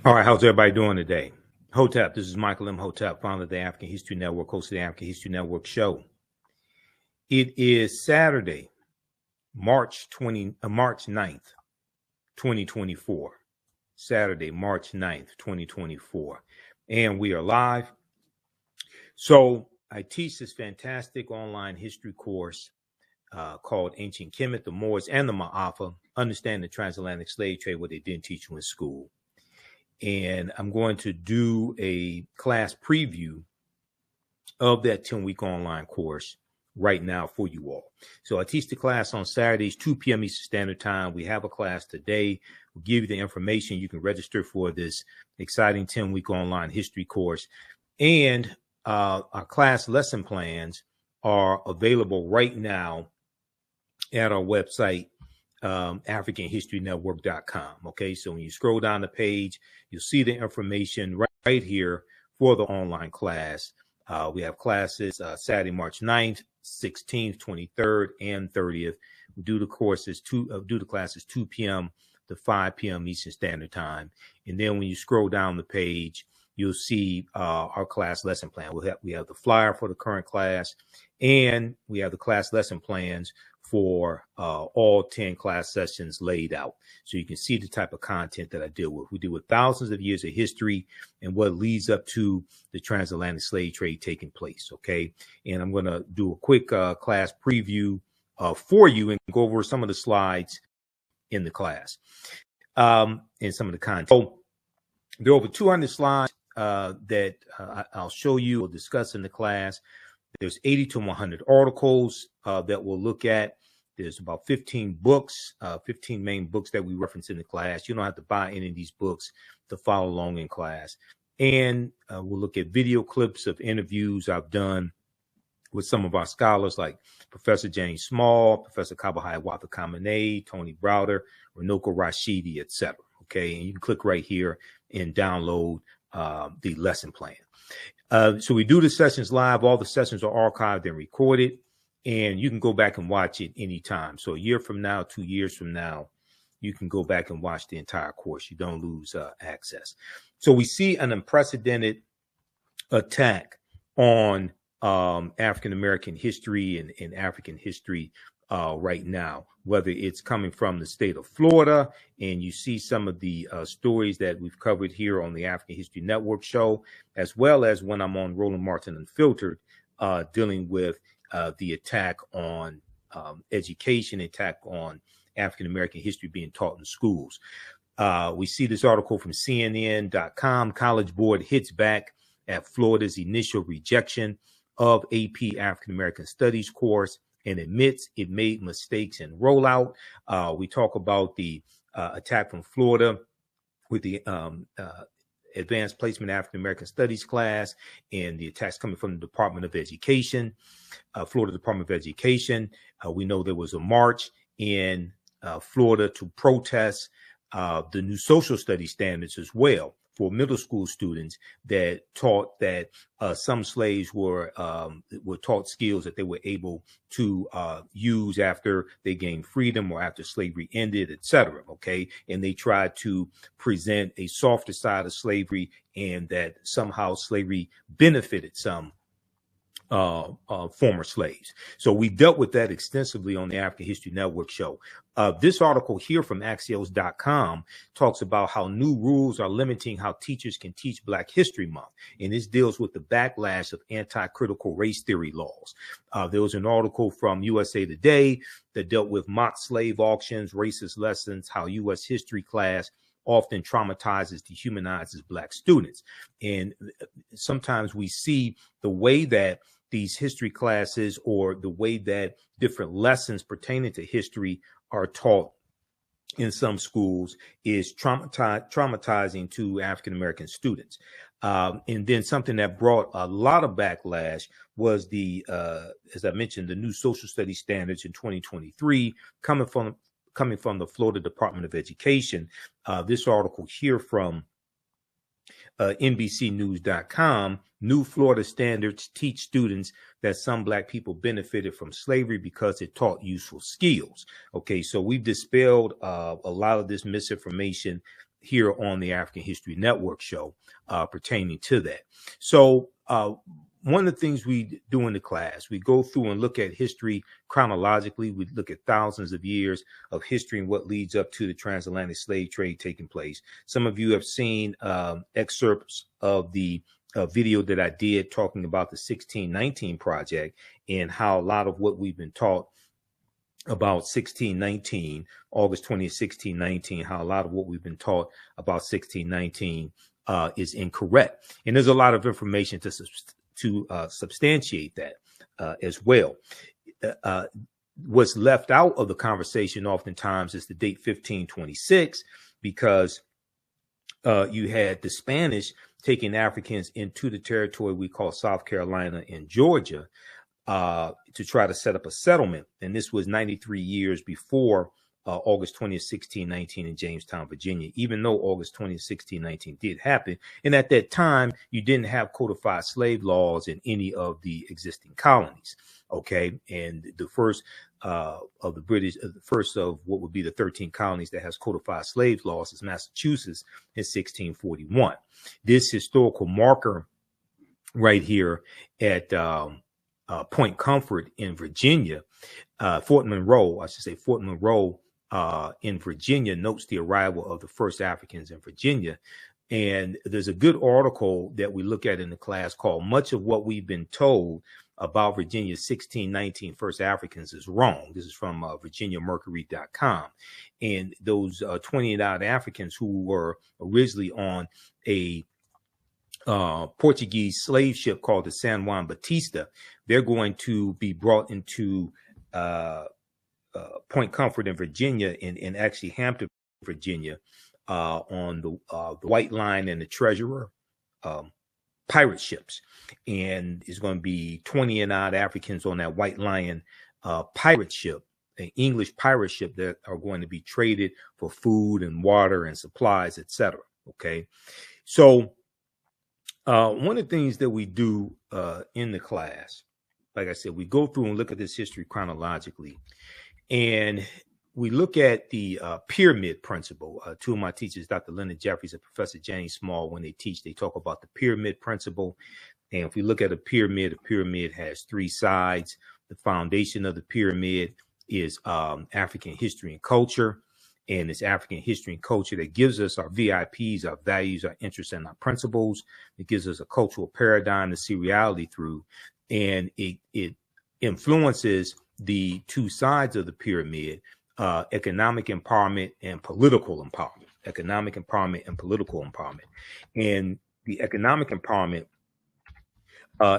All right, how's everybody doing today? Hotep, this is Michael Imhotep, founder of the African History Network, host of the African History Network show. It is Saturday, March 9th, 2024. Saturday, March 9th, 2024. And we are live. So I teach this fantastic online history course called Ancient Kemet, the Moors, and the Maafa, Understand the Transatlantic Slave Trade, what they didn't teach you in school. And I'm going to do a class preview of that 10-week online course right now for you all. So I teach the class on Saturdays, 2 p.m. Eastern Standard Time. We have a class today. We'll give you the information. You can register for this exciting 10-week online history course. And our class lesson plans are available right now at our website, AfricanHistoryNetwork.com. Okay, so when you scroll down the page, you'll see the information right here for the online class. We have classes Saturday, March 9th, 16th, 23rd, and 30th. We do the classes 2 p.m. to 5 p.m. Eastern Standard Time. And then when you scroll down the page, you'll see our class lesson plan. We have the flyer for the current class, and we have the class lesson plans for all 10 class sessions laid out. So you can see the type of content that I deal with. We deal with thousands of years of history and what leads up to the transatlantic slave trade taking place, okay? And I'm going to do a quick class preview for you and go over some of the slides in the class and some of the content. So there are over 200 slides that I'll show you or discuss in the class. There's 80 to 100 articles that we'll look at. There's about 15 books, 15 main books that we reference in the class. You don't have to buy any of these books to follow along in class. And we'll look at video clips of interviews I've done with some of our scholars like Professor James Small, Professor Kabahai Watha Kamene, Tony Browder, Runoko Rashidi, etc. Okay, and you can click right here and download the lesson plan. So we do the sessions live. All the sessions are archived and recorded, and you can go back and watch it anytime. So a year from now, 2 years from now, you can go back and watch the entire course. You don't lose access. So we see an unprecedented attack on African-American history and African history right now, whether it's coming from the state of Florida, and you see some of the stories that we've covered here on the African History Network show, as well as when I'm on Roland Martin Unfiltered, dealing with the attack on education, attack on African-American history being taught in schools. We see this article from CNN.com. College Board hits back at Florida's initial rejection of AP African-American Studies course and admits it made mistakes in rollout. We talk about the attack from Florida with the Advanced Placement African-American Studies class and the attacks coming from the Department of Education, Florida Department of Education. We know there was a march in Florida to protest the new social studies standards as well for middle school students that taught that some slaves were taught skills that they were able to use after they gained freedom or after slavery ended, etc. Okay, and they tried to present a softer side of slavery and that somehow slavery benefited some former slaves. So we dealt with that extensively on the African History Network show. This article here from Axios.com talks about how new rules are limiting how teachers can teach Black History Month. And this deals with the backlash of anti-critical race theory laws. There was an article from USA Today that dealt with mock slave auctions, racist lessons, how U.S. history class often traumatizes, dehumanizes Black students. And sometimes we see the way that these history classes or the way that different lessons pertaining to history are taught in some schools is traumatizing to African-American students. And then something that brought a lot of backlash was the, as I mentioned, the new social studies standards in 2023 coming from the Florida Department of Education. This article here from NBCnews.com, new Florida standards teach students that some Black people benefited from slavery because it taught useful skills. Okay, so we've dispelled a lot of this misinformation here on the African History Network show pertaining to that. So one of the things we do in the class, we go through and look at history chronologically. We look at thousands of years of history and what leads up to the transatlantic slave trade taking place. Some of you have seen excerpts of the video that I did talking about the 1619 project and how a lot of what we've been taught about 1619, August 20th, 1619, how a lot of what we've been taught about 1619 is incorrect. And there's a lot of information to substantiate that as well. What's left out of the conversation oftentimes is the date 1526, because you had the Spanish taking Africans into the territory we call South Carolina and Georgia to try to set up a settlement. And this was 93 years before August 20th, 1619 in Jamestown, Virginia, even though August 20th, 1619 did happen. And at that time, you didn't have codified slave laws in any of the existing colonies. OK, and the first of the British, the first of what would be the 13 colonies that has codified slave laws is Massachusetts in 1641. This historical marker right here at Point Comfort in Virginia, Fort Monroe in Virginia notes the arrival of the first Africans in Virginia. And there's a good article that we look at in the class called "Much of What We've Been Told About Virginia's 1619 First Africans is Wrong." This is from VirginiaMercury.com. And those 28 Africans who were originally on a Portuguese slave ship called the San Juan Batista, they're going to be brought into Point Comfort in Virginia, and actually Hampton, Virginia, on the White Line and the Treasurer pirate ships. And it's going to be 20 and odd Africans on that White Lion pirate ship, an English pirate ship, that are going to be traded for food and water and supplies, etc. Okay, so one of the things that we do in the class, like I said, we go through and look at this history chronologically, and we look at the pyramid principle. Two of my teachers, Dr. Leonard Jeffries and Professor James Small, when they teach, they talk about the pyramid principle. And if we look at a pyramid has three sides. The foundation of the pyramid is African history and culture. And it's African history and culture that gives us our VIPs, our values, our interests, and our principles. It gives us a cultural paradigm to see reality through. And it influences the two sides of the pyramid, economic empowerment and political empowerment. Economic empowerment and political empowerment. And the economic empowerment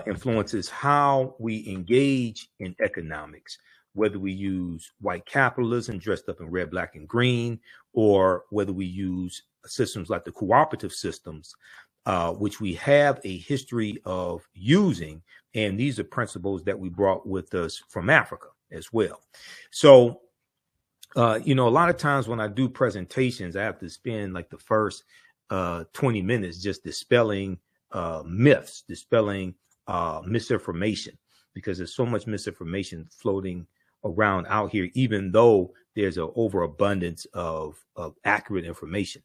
influences how we engage in economics, whether we use white capitalism dressed up in red, black, and green, or whether we use systems like the cooperative systems, which we have a history of using. And these are principles that we brought with us from Africa as well. So, a lot of times when I do presentations, I have to spend like the first 20 minutes just dispelling myths, dispelling misinformation, because there's so much misinformation floating around out here, even though there's an overabundance of accurate information.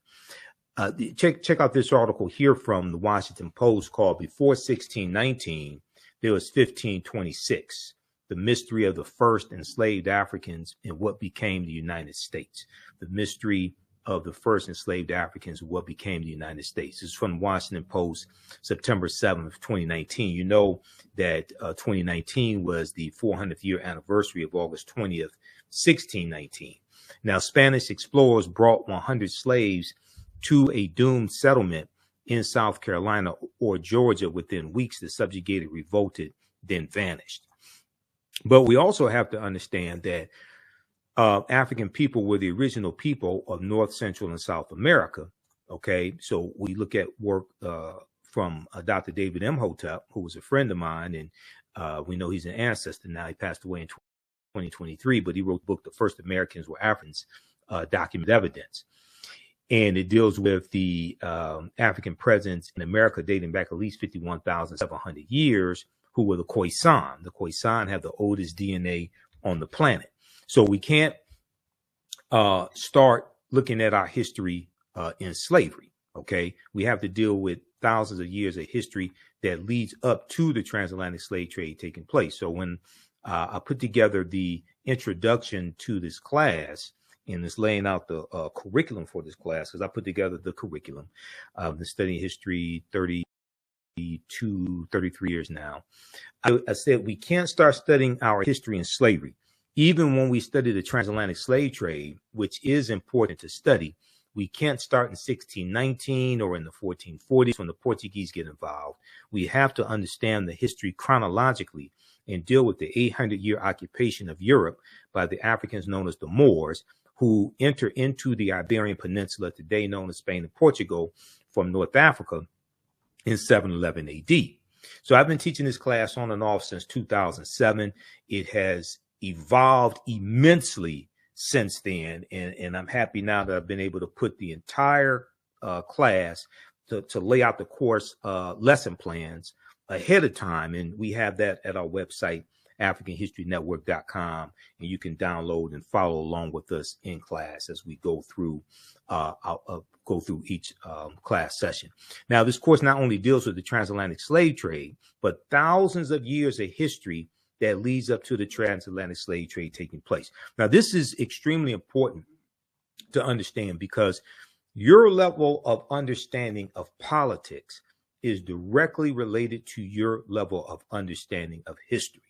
Check out this article here from the Washington Post called "Before 1619, There Was 1526, The Mystery of the First Enslaved Africans and What Became the United States." The mystery of the first enslaved Africans and what became the United States. This is from the Washington Post, September 7th, 2019. You know that 2019 was the 400th year anniversary of August 20th, 1619. Now, Spanish explorers brought 100 slaves to a doomed settlement in South Carolina or Georgia within weeks. The subjugated revolted, then vanished. But we also have to understand that African people were the original people of North, Central, and South America. Okay, so we look at work from Dr. David Imhotep, who was a friend of mine, and we know he's an ancestor now. He passed away in 2023, but he wrote the book, "The First Americans Were Africans, Documented Evidence." And it deals with the African presence in America dating back at least 51,700 years, who were the Khoisan. The Khoisan have the oldest DNA on the planet. So we can't start looking at our history in slavery. Okay, we have to deal with thousands of years of history that leads up to the transatlantic slave trade taking place. So when I put together the introduction to this class and it's laying out the curriculum for this class, because I put together the curriculum, been studying history 33 years now. I said we can't start studying our history in slavery. Even when we study the transatlantic slave trade, which is important to study, we can't start in 1619 or in the 1440s when the Portuguese get involved. We have to understand the history chronologically and deal with the 800-year occupation of Europe by the Africans known as the Moors, who enter into the Iberian Peninsula, today known as Spain and Portugal, from North Africa in 711 AD. So I've been teaching this class on and off since 2007. It has evolved immensely since then, and I'm happy now that I've been able to put the entire class to lay out the course lesson plans ahead of time, and we have that at our website, AfricanHistoryNetwork.com, and you can download and follow along with us in class as we go through each class session. Now, this course not only deals with the transatlantic slave trade, but thousands of years of history that leads up to the transatlantic slave trade taking place. Now, this is extremely important to understand because your level of understanding of politics is directly related to your level of understanding of history.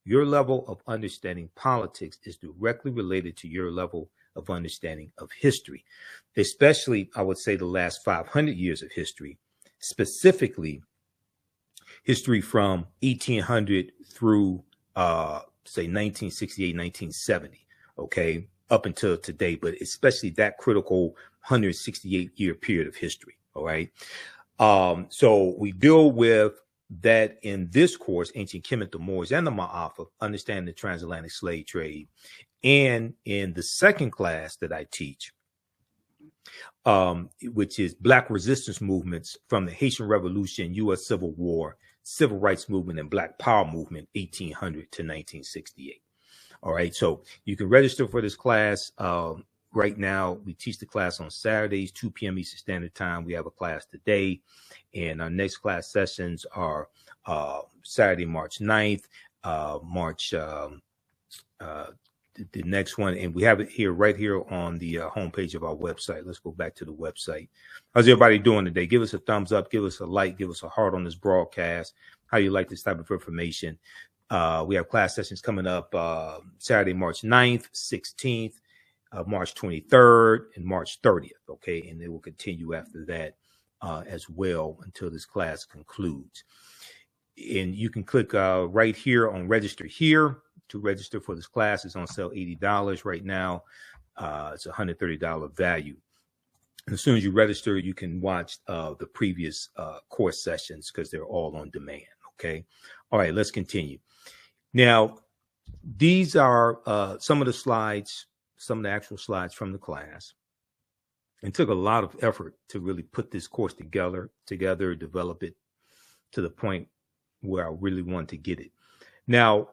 Your level of understanding politics is directly related to your level of understanding of history, especially, I would say, the last 500 years of history, specifically history from 1800 through, say, 1968, 1970, okay, up until today, but especially that critical 168-year period of history, all right? So we deal with that in this course, Ancient Kemet, the Moors, and the Maafa, Understanding the Transatlantic Slave Trade. And in the second class that I teach, which is Black resistance movements from the Haitian Revolution, U.S. Civil War, Civil Rights Movement, and Black Power Movement, 1800 to 1968. All right, so you can register for this class. Right now, we teach the class on Saturdays, 2 p.m. Eastern Standard Time. We have a class today, and our next class sessions are Saturday, March 9th, the next one, and we have it here, right here on the homepage of our website. Let's go back to the website. How's everybody doing today? Give us a thumbs up, give us a like, give us a heart on this broadcast. How you like this type of information? We have class sessions coming up Saturday, March 9th, 16th, March 23rd, and March 30th, okay? And they will continue after that as well until this class concludes. And you can click right here on register here to register for this class. It's on sale $80 right now. It's a $130 value. And as soon as you register, you can watch the previous course sessions because they're all on demand, okay? All right, let's continue. Now, these are some of the slides, some of the actual slides from the class. It took a lot of effort to really put this course together, develop it to the point where I really want to get it. Now,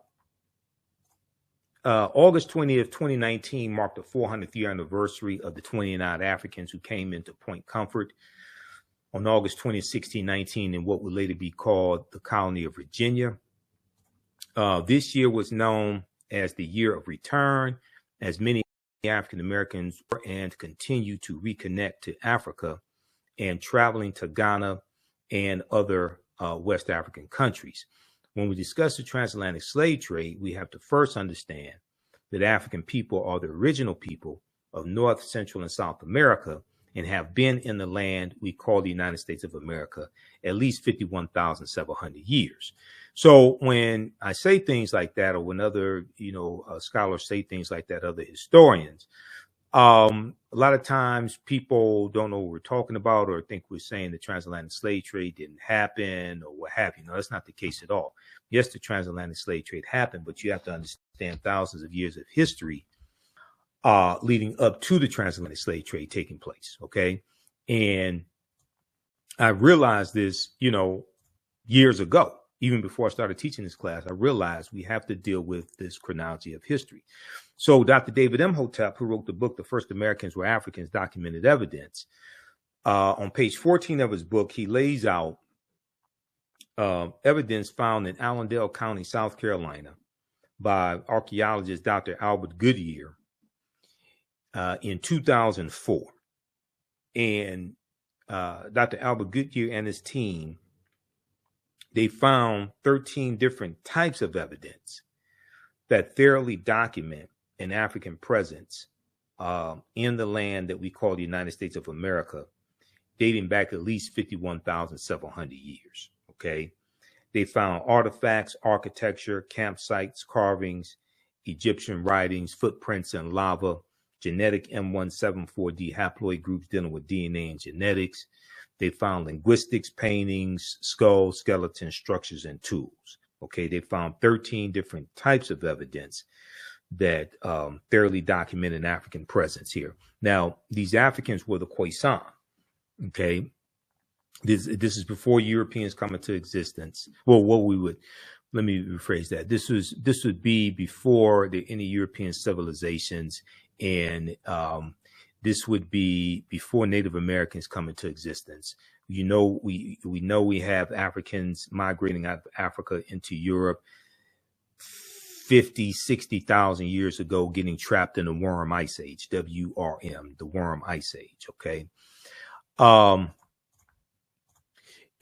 August 20th, 2019 marked the 400th year anniversary of the 29 Africans who came into Point Comfort on August 20th, 1619 in what would later be called the colony of Virginia. This year was known as the Year of Return, as many African Americans were and continue to reconnect to Africa and traveling to Ghana and other West African countries. When we discuss the transatlantic slave trade, we have to first understand that African people are the original people of North, Central, and South America and have been in the land we call the United States of America at least 51,700 years. So when I say things like that, or when other, scholars say things like that, other historians, a lot of times people don't know what we're talking about or think we're saying the transatlantic slave trade didn't happen or what have you. No, that's not the case at all. Yes, the transatlantic slave trade happened, but you have to understand thousands of years of history leading up to the transatlantic slave trade taking place. Okay. And I realized this, years ago. even before I started teaching this class, I realized we have to deal with this chronology of history. So Dr. David Imhotep, who wrote the book, The First Americans Were Africans, Documented Evidence, on page 14 of his book, he lays out evidence found in Allendale County, South Carolina, by archaeologist Dr. Albert Goodyear in 2004. And Dr. Albert Goodyear and his team, they found 13 different types of evidence that thoroughly document an African presence in the land that we call the United States of America, dating back at least 51,700 years. Okay. They found artifacts, architecture, campsites, carvings, Egyptian writings, footprints in lava, genetic M174D haploid groups dealing with DNA and genetics. They found linguistics, paintings, skulls, skeletons, structures, and tools. Okay. They found 13 different types of evidence that thoroughly document an African presence here. Now, these Africans were the Khoisan. Okay. This is before Europeans come into existence. Well, let me rephrase that. This would be before any European civilizations, and this would be before Native Americans come into existence. We know we have Africans migrating out of Africa into Europe 50, 60,000 years ago, getting trapped in the Worm Ice Age, WRM, the Worm Ice Age. Okay.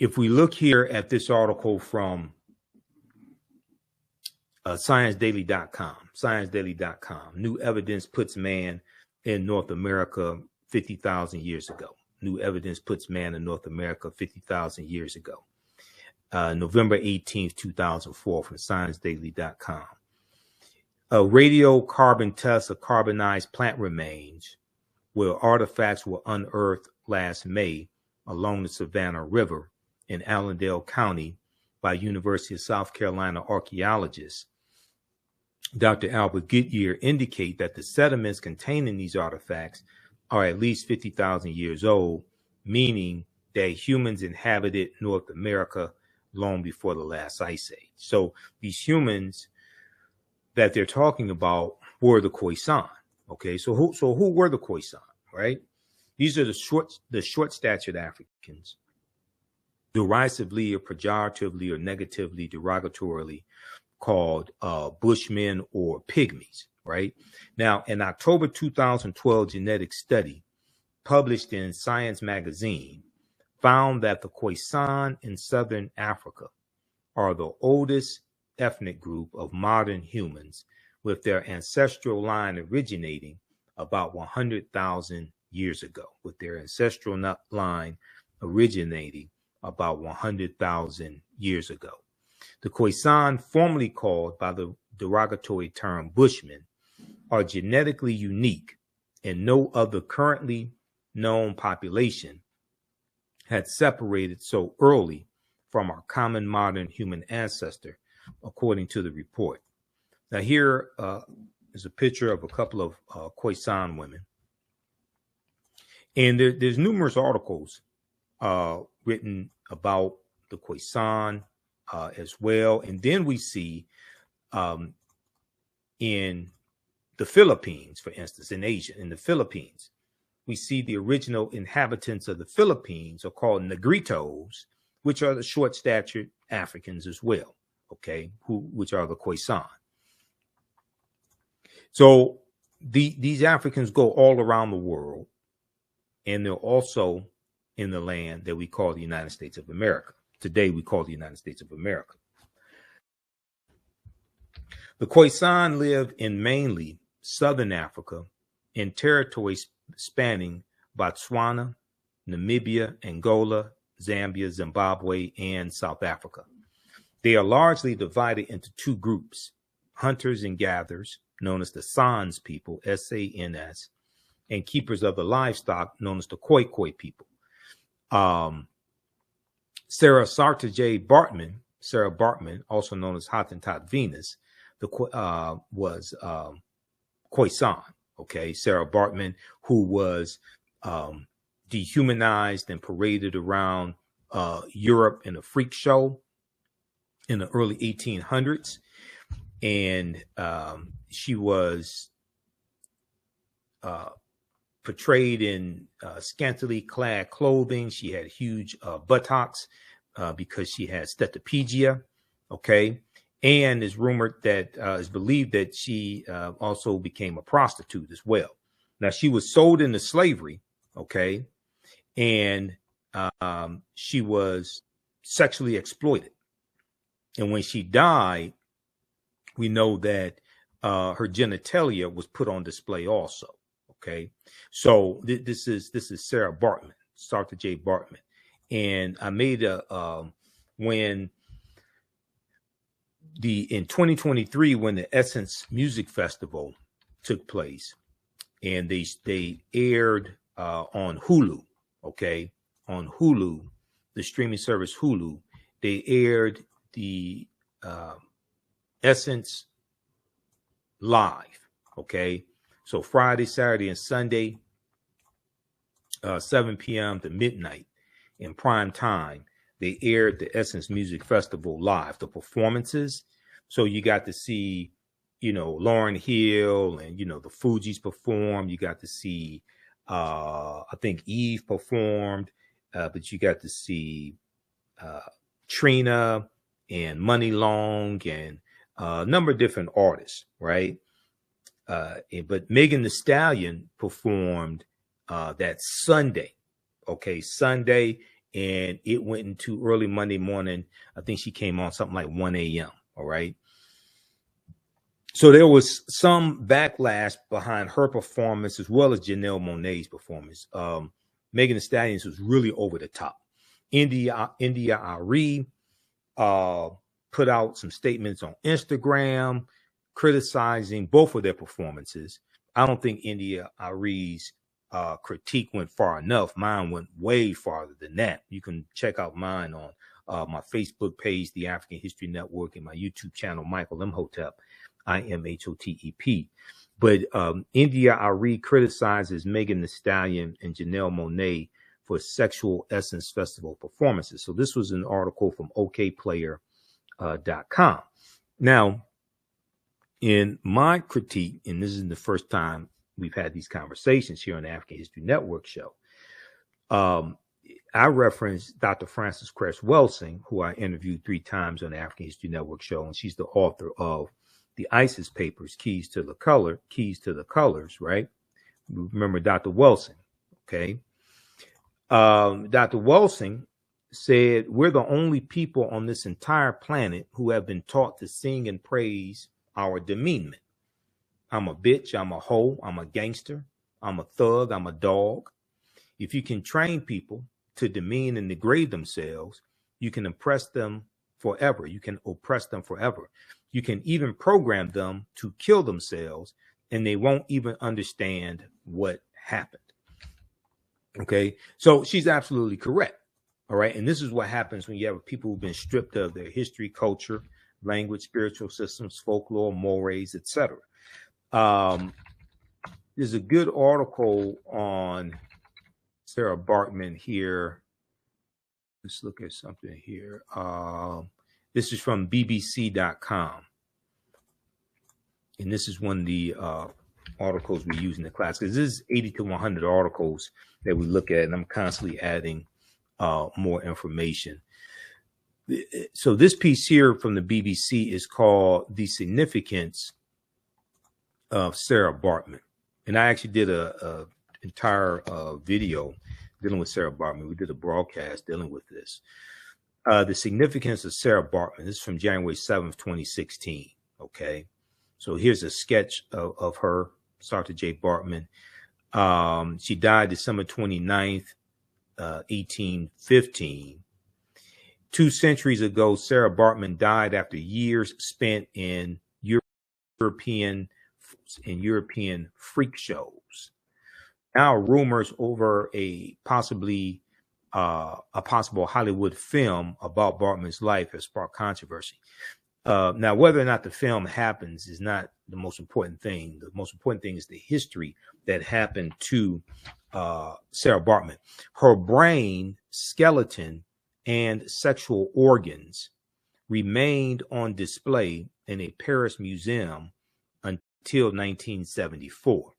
If we look here at this article from ScienceDaily.com, new evidence puts man in North America 50,000 years ago. New evidence puts man in North America 50,000 years ago. November 18th, 2004 from ScienceDaily.com. Radiocarbon tests of carbonized plant remains where artifacts were unearthed last May along the Savannah River in Allendale County by University of South Carolina archaeologists Dr. Albert Goodyear indicate that the sediments containing these artifacts are at least 50,000 years old, meaning that humans inhabited North America long before the last ice age. So these humans that they're talking about were the Khoisan. Okay, so who were the Khoisan, right? These are the short-statured Africans, derisively or pejoratively or negatively, derogatorily called Bushmen or Pygmies, right? Now, an October 2012 genetic study published in Science magazine found that the Khoisan in Southern Africa are the oldest ethnic group of modern humans, with their ancestral line originating about 100,000 years ago, with their ancestral line originating about 100,000 years ago. The Khoisan, formerly called by the derogatory term Bushmen, are genetically unique, and no other currently known population had separated so early from our common modern human ancestor, according to the report. Now here is a picture of a couple of Khoisan women. And there's numerous articles written about the Khoisan as well. And then we see in the Philippines, for instance, in Asia, in the Philippines, we see the original inhabitants of the Philippines are called Negritos, which are the short-statured Africans as well, okay, which are the Khoisan. So these Africans go all around the world, and they're also in the land that we call the United States of America. Today, we call the United States of America. The Khoisan live in mainly Southern Africa in territories spanning Botswana, Namibia, Angola, Zambia, Zimbabwe, and South Africa. They are largely divided into two groups, hunters and gatherers, known as the Sans people, S-A-N-S, and keepers of the livestock, known as the Khoi Khoi people. Sara Baartman, also known as Hottentot Venus, was Khoisan. Okay, Sara Baartman, who was dehumanized and paraded around Europe in a freak show, in the early 1800s, and she was portrayed in scantily clad clothing. She had huge buttocks because she had steatopygia, okay? And it's rumored that it's believed that she also became a prostitute as well. Now, she was sold into slavery, okay? And she was sexually exploited. And when she died, we know that her genitalia was put on display also, okay? So this is Sara Baartman, Sara J. Baartman. And I made when in 2023, when the Essence Music Festival took place, and they aired on Hulu, okay, on Hulu, the streaming service Hulu, they aired the Essence live, okay. So Friday, Saturday, and Sunday, 7 p.m. to midnight in prime time, they aired the Essence Music Festival live, the performances. So you got to see, you know, Lauryn Hill and, you know, the Fugees perform. You got to see, I think Eve performed, but you got to see Trina and Money Long and a number of different artists, right? But Megan Thee Stallion performed that Sunday, okay, Sunday, and it went into early Monday morning. I think she came on something like 1 a.m., all right? So there was some backlash behind her performance as well as Janelle Monáe's performance. Megan Thee Stallion was really over the top. India Arie put out some statements on Instagram criticizing both of their performances. I don't think India Arie's critique went far enough. Mine went way farther than that. You can check out mine on my Facebook page, The African History Network, and my YouTube channel, Michael Imhotep, Imhotep. But India Arie criticizes Megan Thee Stallion and Janelle Monáe for Sexual Essence Festival performances. So this was an article from okplayer.com. Now, in my critique, and this is the first time we've had these conversations here on the African History Network show, I referenced Dr. Frances Cress Welsing, who I interviewed 3 times on the African History Network show, and she's the author of the ISIS Papers, Keys to the Colors, right? Remember Dr. Welsing, okay? Dr. Welsing said, we're the only people on this entire planet who have been taught to sing and praise our demeanment. I'm a bitch, I'm a hoe, I'm a gangster, I'm a thug, I'm a dog. If you can train people to demean and degrade themselves, you can oppress them forever. You can oppress them forever. You can even program them to kill themselves, and they won't even understand what happened. Okay, so she's absolutely correct. All right, and this is what happens when you have people who've been stripped of their history, culture, language, spiritual systems, folklore, mores, etc. There's a good article on Sara Baartman here. Let's look at something here. This is from bbc.com. And this is one of the articles we use in the class, because this is 80 to 100 articles that we look at, and I'm constantly adding more information. So this piece here from the BBC is called The Significance of Sara Baartman. And I actually did a entire video dealing with Sara Baartman. We did a broadcast dealing with this. The Significance of Sara Baartman. This is from January 7th, 2016. Okay. So here's a sketch of her, Sara J. Baartman. She died December 29th, 1815. 2 centuries ago, Sara Baartman died after years spent in European freak shows. Now rumors over a possible Hollywood film about Baartman's life has sparked controversy. Now, whether or not the film happens is not the most important thing. The most important thing is the history that happened to Sara Baartman. Her brain, skeleton, and sexual organs remained on display in a Paris museum until 1974.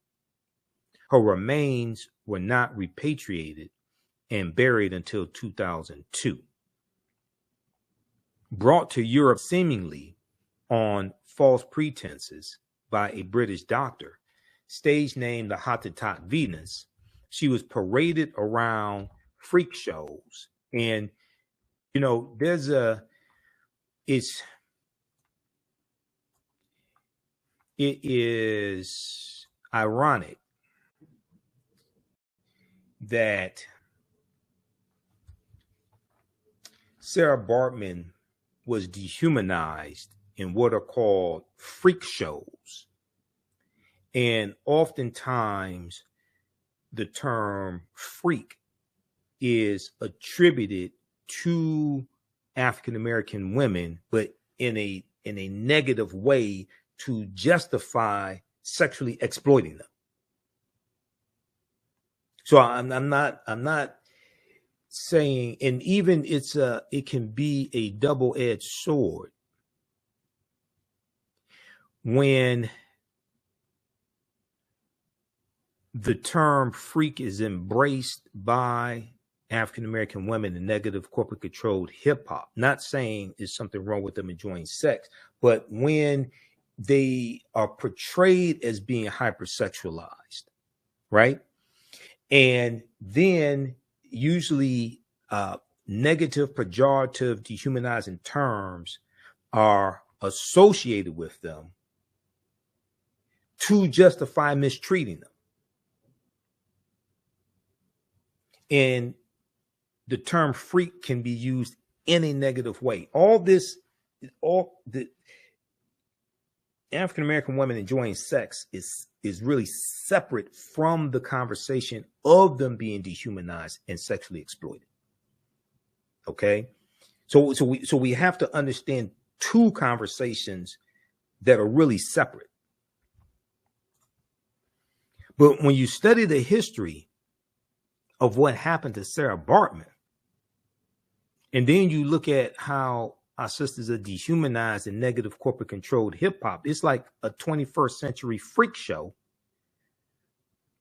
Her remains were not repatriated and buried until 2002. Brought to Europe seemingly on false pretenses by a British doctor, stage named the Hottentot Venus, she was paraded around freak shows. And, you know, it is ironic that Sara Baartman was dehumanized in what are called freak shows. And oftentimes the term freak is attributed to African American women, but in a negative way to justify sexually exploiting them. So I'm not saying, and even it can be a double-edged sword when the term freak is embraced by African American women in negative corporate controlled hip hop. Not saying there's something wrong with them enjoying sex, but when they are portrayed as being hypersexualized, right? And then usually negative, pejorative, dehumanizing terms are associated with them to justify mistreating them. And the term freak can be used in a negative way. All the African American women enjoying sex is really separate from the conversation of them being dehumanized and sexually exploited. Okay, so we have to understand two conversations that are really separate. But when you study the history of what happened to Sara Baartman, and then you look at how our sisters are dehumanized in negative corporate controlled hip hop, it's like a 21st century freak show.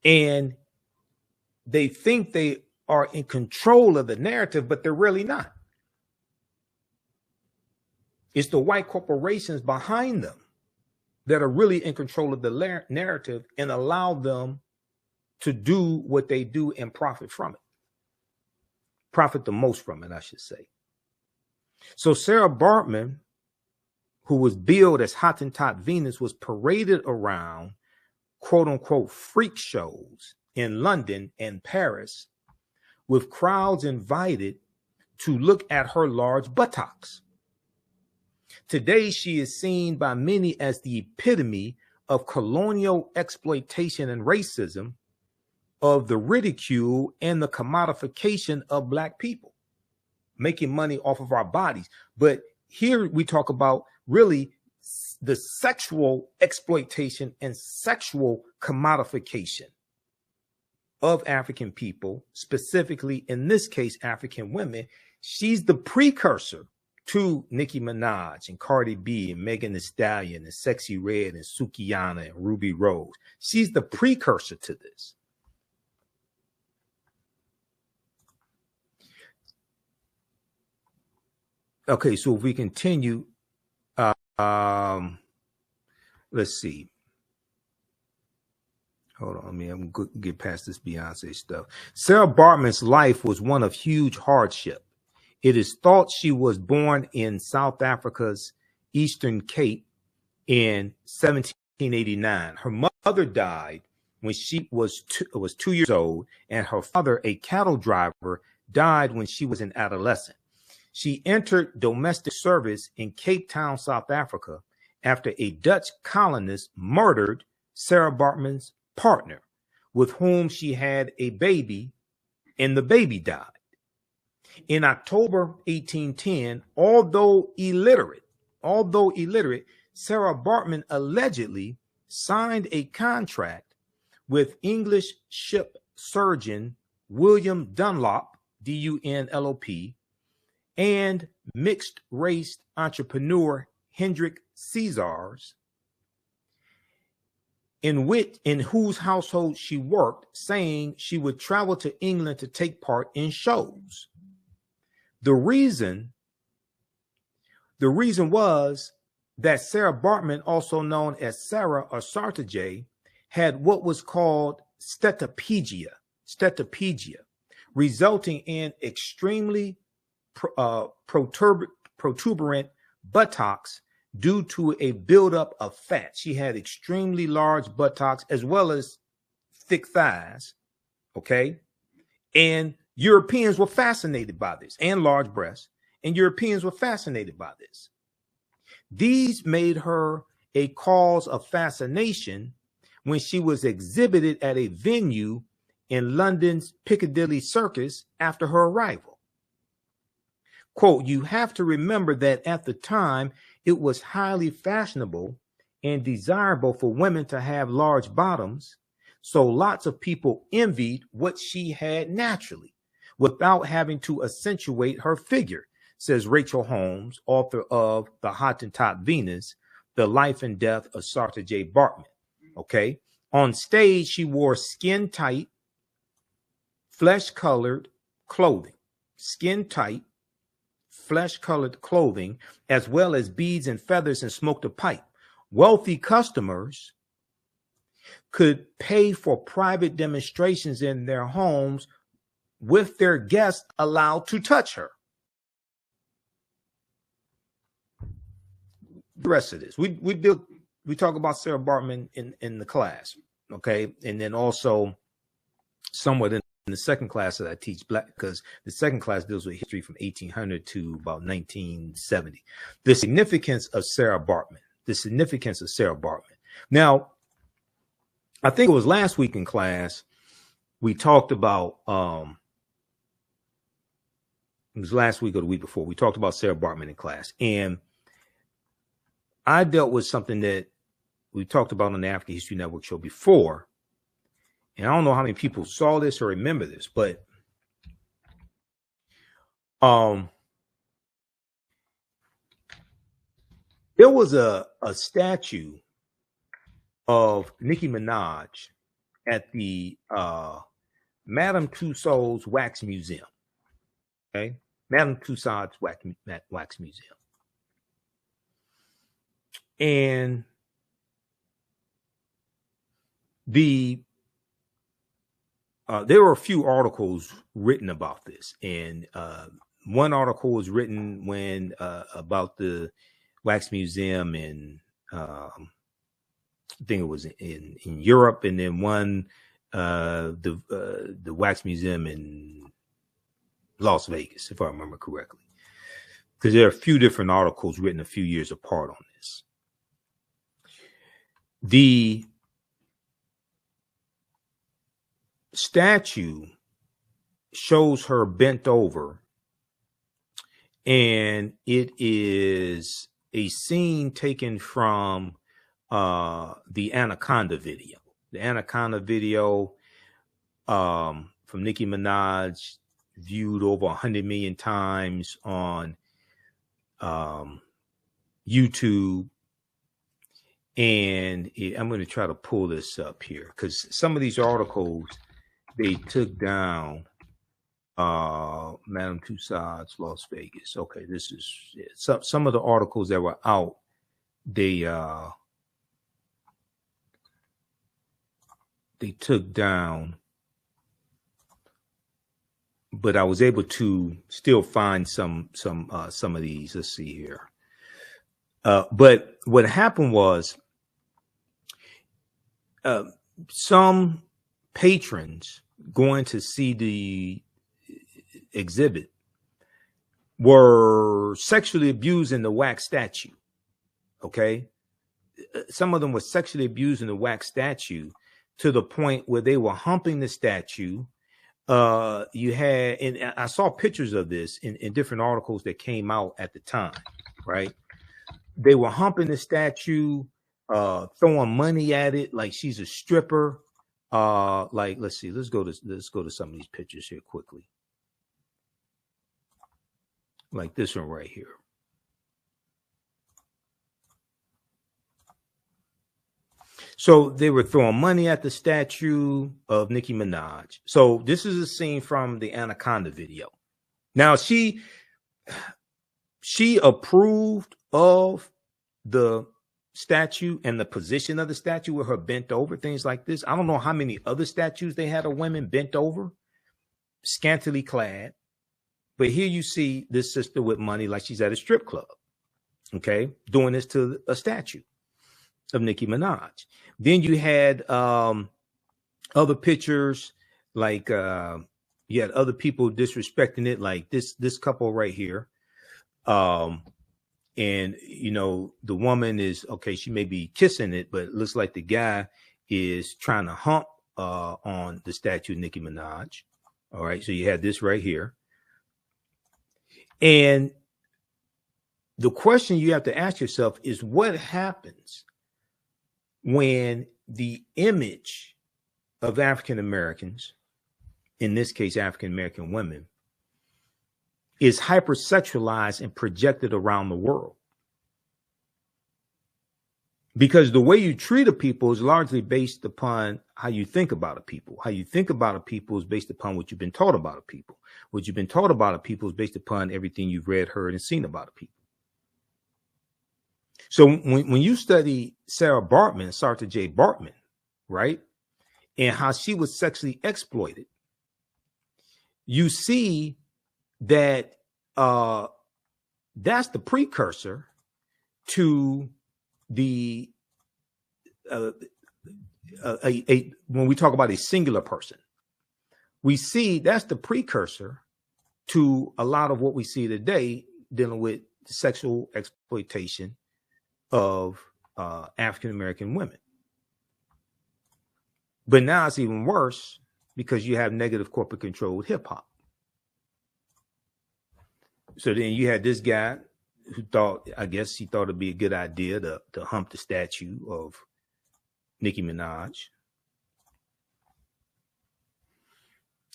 And they think they are in control of the narrative, but they're really not. It's the white corporations behind them that are really in control of the narrative and allow them to do what they do and profit from it. Profit the most from it, I should say. So Sara Baartman, who was billed as Hottentot Venus, was paraded around quote unquote freak shows in London and Paris with crowds invited to look at her large buttocks. Today, she is seen by many as the epitome of colonial exploitation and racism, of the ridicule and the commodification of Black people, making money off of our bodies. But here we talk about really the sexual exploitation and sexual commodification of African people, specifically in this case, African women. She's the precursor to Nicki Minaj and Cardi B and Megan Thee Stallion and Sexy Red and Sukihana and Ruby Rose. She's the precursor to this. Okay, so if we continue, let's see. Hold on, I'm going to get past this Beyonce stuff. Sara Baartman's life was one of huge hardship. It is thought she was born in South Africa's Eastern Cape in 1789. Her mother died when she was 2 years old, and her father, a cattle driver, died when she was an adolescent. She entered domestic service in Cape Town, South Africa, after a Dutch colonist murdered Sara Baartman's partner, with whom she had a baby, and the baby died. In October 1810, although illiterate, Sara Baartman allegedly signed a contract with English ship surgeon William Dunlop, D-U-N-L-O-P, and mixed race entrepreneur Hendrik Caesars, in whose household she worked, saying she would travel to England to take part in shows. The reason was that Sara Baartman, also known as Sara or Sartije, had what was called steatopegia, resulting in extremely protuberant buttocks due to a buildup of fat. She had extremely large buttocks as well as thick thighs, okay? And Europeans were fascinated by this, and large breasts, and Europeans were fascinated by this. These made her a cause of fascination when she was exhibited at a venue in London's Piccadilly Circus after her arrival. Quote, you have to remember that at the time, it was highly fashionable and desirable for women to have large bottoms, so lots of people envied what she had naturally without having to accentuate her figure, says Rachel Holmes, author of The Hottentot Venus, The Life and Death of Sartije Baartman. Okay. On stage, she wore skin-tight, flesh-colored clothing. Skin-tight, flesh-colored clothing, as well as beads and feathers, and smoked a pipe. Wealthy customers could pay for private demonstrations in their homes with their guests allowed to touch her. The rest of this, we talk about Sara Baartman in the class, okay, and then also somewhat in the second class that I teach, because the second class deals with history from 1800 to about 1970. The significance of Sara Baartman. Now, I think it was last week in class we talked about. It was last week or the week before we talked about Sara Baartman in class, and I dealt with something that we talked about on the African History Network show before. And I don't know how many people saw this or remember this, but there was a statue of Nicki Minaj at the Madame Tussauds Wax Museum. Okay, Madame Tussauds Wax Museum. And there were a few articles written about this, and one article was written when about the wax museum in I think it was in Europe, and then one the wax museum in Las Vegas, if I remember correctly, because there are a few different articles written a few years apart on this. The statue shows her bent over, and it is a scene taken from the Anaconda video. The Anaconda video from Nicki Minaj, viewed over 100 million times on YouTube. And I'm going to try to pull this up here, because some of these articles they took down. Madame Tussauds, Las Vegas. Okay, this is some of the articles that were out. They took down, but I was able to still find some of these. Let's see here. But what happened was, some patrons going to see the exhibit were sexually abusing the wax statue. Okay, some of them were sexually abusing the wax statue to the point where they were humping the statue. You had, and I saw pictures of this in different articles that came out at the time, right? They were humping the statue, throwing money at it like she's a stripper. Like, let's see, let's go to some of these pictures here quickly. like this one right here. So they were throwing money at the statue of Nicki Minaj. So this is a scene from the Anaconda video. Now she approved of the statue and the position of the statue with her bent over, things like this. I don't know how many other statues they had of women bent over, scantily clad. But here you see this sister with money like she's at a strip club, okay, doing this to a statue of Nicki Minaj. Then you had other pictures, like you had other people disrespecting it, like this couple right here. And, you know, the woman is, okay, she may be kissing it, but it looks like the guy is trying to hump on the statue of Nicki Minaj. All right, so you had this right here. And the question you have to ask yourself is, what happens when the image of African Americans, in this case, African American women, is hypersexualized and projected around the world? Because the way you treat a people is largely based upon how you think about a people. How you think about a people is based upon what you've been taught about a people. What you've been taught about a people is based upon everything you've read, heard, and seen about a people. So when you study Sara Baartman, Sara J. Baartman, right, and how she was sexually exploited, you see that that's the precursor to the when we talk about a singular person, we see that's the precursor to a lot of what we see today dealing with sexual exploitation of African American women. But now it's even worse because you have negative corporate control with hip hop. So then you had this guy who thought, I guess he thought it'd be a good idea to hump the statue of Nicki Minaj.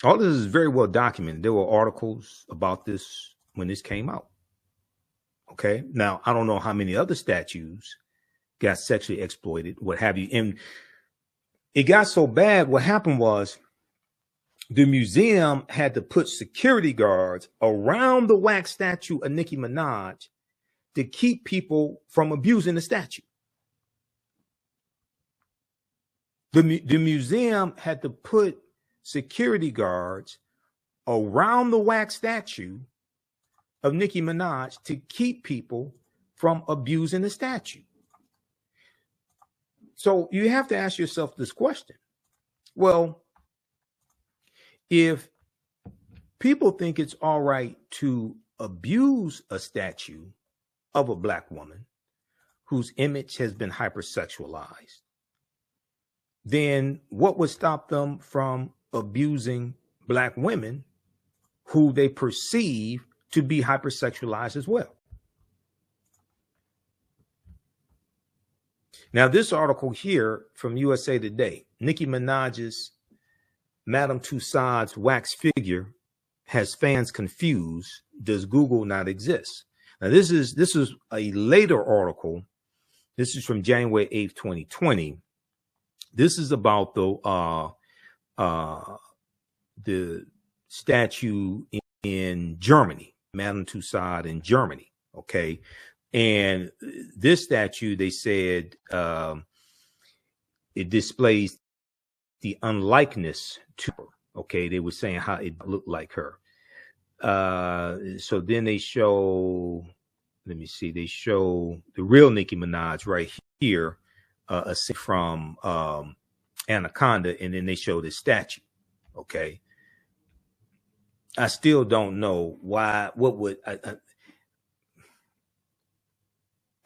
All this is very well documented. There were articles about this when this came out. Okay. Now, I don't know how many other statues got sexually exploited, what have you. And it got so bad, what happened was the museum had to put security guards around the wax statue of Nicki Minaj to keep people from abusing the statue. The museum had to put security guards around the wax statue of Nicki Minaj to keep people from abusing the statue. So you have to ask yourself this question. Well, if people think it's all right to abuse a statue of a black woman whose image has been hypersexualized, then what would stop them from abusing black women who they perceive to be hypersexualized as well? Now, this article here from USA Today, Nicki Minaj's Madame Tussauds wax figure has fans confused. Does Google not exist? Now, this is a later article. This is from January 8th, 2020. This is about the statue in Germany, Madame Tussauds in Germany. Okay. And this statue, they said, it displays the unlikeness to her. Okay. They were saying how it looked like her. So then they show, let me see, they show the real Nicki Minaj right here, a scene from Anaconda, and then they show this statue. Okay. I still don't know why, what would,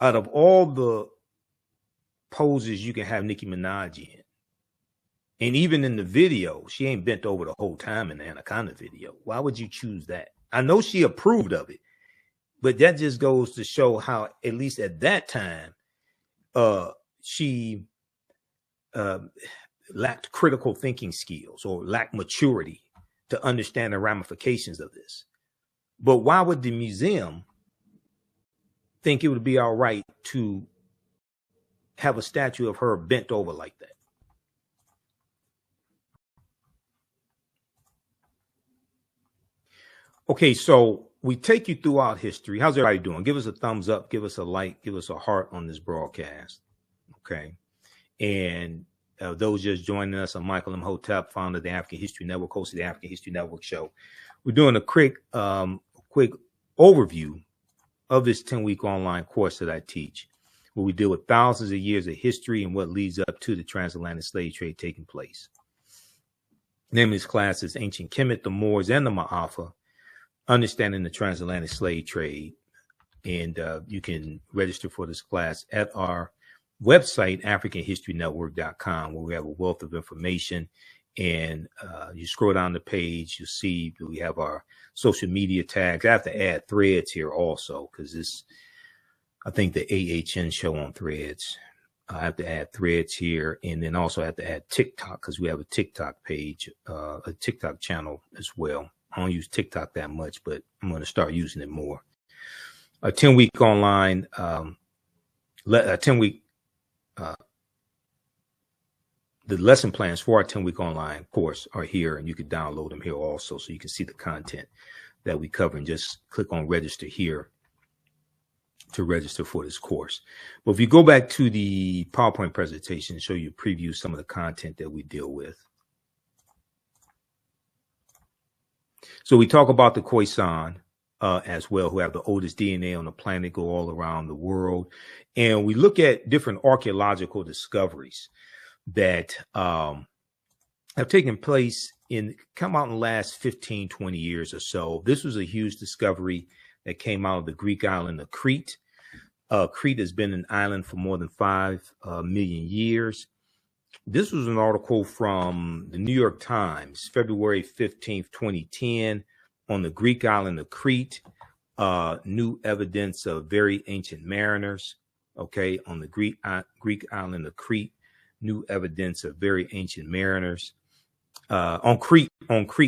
out of all the poses you can have Nicki Minaj in, and even in the video, she ain't bent over the whole time in the Anaconda video. Why would you choose that? I know she approved of it, but that just goes to show how, at least at that time, she lacked critical thinking skills or lacked maturity to understand the ramifications of this. But why would the museum think it would be all right to have a statue of her bent over like that? Okay, so we take you throughout history. How's everybody doing? Give us a thumbs up, give us a like, give us a heart on this broadcast. Okay. And those just joining us, I'm Michael Imhotep, founder of the African History Network, host of the African History Network show. We're doing a quick overview of this 10-week online course that I teach, where we deal with thousands of years of history and what leads up to the transatlantic slave trade taking place. The name of this class is Ancient Kemet, the Moors, and the Maafa, Understanding the Transatlantic Slave Trade. And you can register for this class at our website, AfricanHistoryNetwork.com, where we have a wealth of information. And you scroll down the page, you'll see that we have our social media tags. I have to add threads here also, because this, I think the AHN show on threads. I have to add threads here, and then also have to add TikTok, because we have a TikTok page, a TikTok channel as well. I don't use TikTok that much, but I'm going to start using it more. A 10-week online, a 10-week, the lesson plans for our 10-week online course are here, and you can download them here also, so you can see the content that we cover, and just click on register here to register for this course. But if you go back to the PowerPoint presentation and show you a preview some of the content that we deal with. So we talk about the Khoisan as well, who have the oldest DNA on the planet, go all around the world. And we look at different archaeological discoveries that have taken place come out in the last 15, 20 years or so. This was a huge discovery that came out of the Greek island of Crete. Crete has been an island for more than 5 million years. This was an article from the New York Times, February 15th, 2010, on the Greek island of Crete. New evidence of very ancient mariners. Okay, on the Greek island of Crete, new evidence of very ancient mariners. On Crete,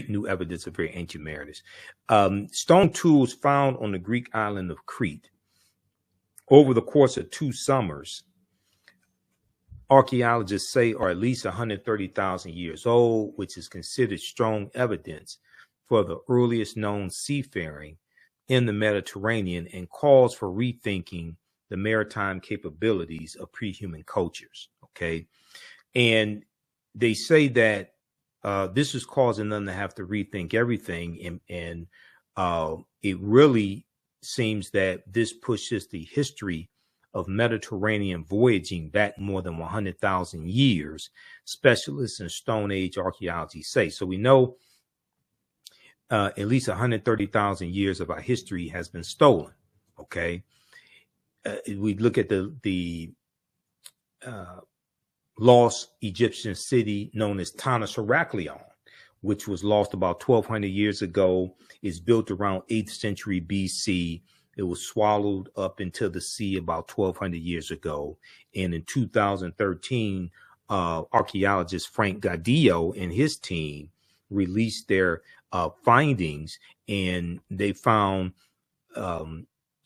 new evidence of very ancient mariners. Stone tools found on the Greek island of Crete over the course of 2 summers, archaeologists say are at least 130,000 years old, which is considered strong evidence for the earliest known seafaring in the Mediterranean, and calls for rethinking the maritime capabilities of pre-human cultures. Okay. And they say that this is causing them to have to rethink everything. And it really seems that this pushes the history of Mediterranean voyaging back more than 100,000 years, specialists in Stone Age archaeology say. So we know at least 130,000 years of our history has been stolen. Okay. We look at the lost Egyptian city known as Tanis Heraklion, which was lost about 1,200 years ago. It's built around 8th century BC. It was swallowed up into the sea about 1,200 years ago. And in 2013, archaeologist Frank Gaudillo and his team released their findings, and they found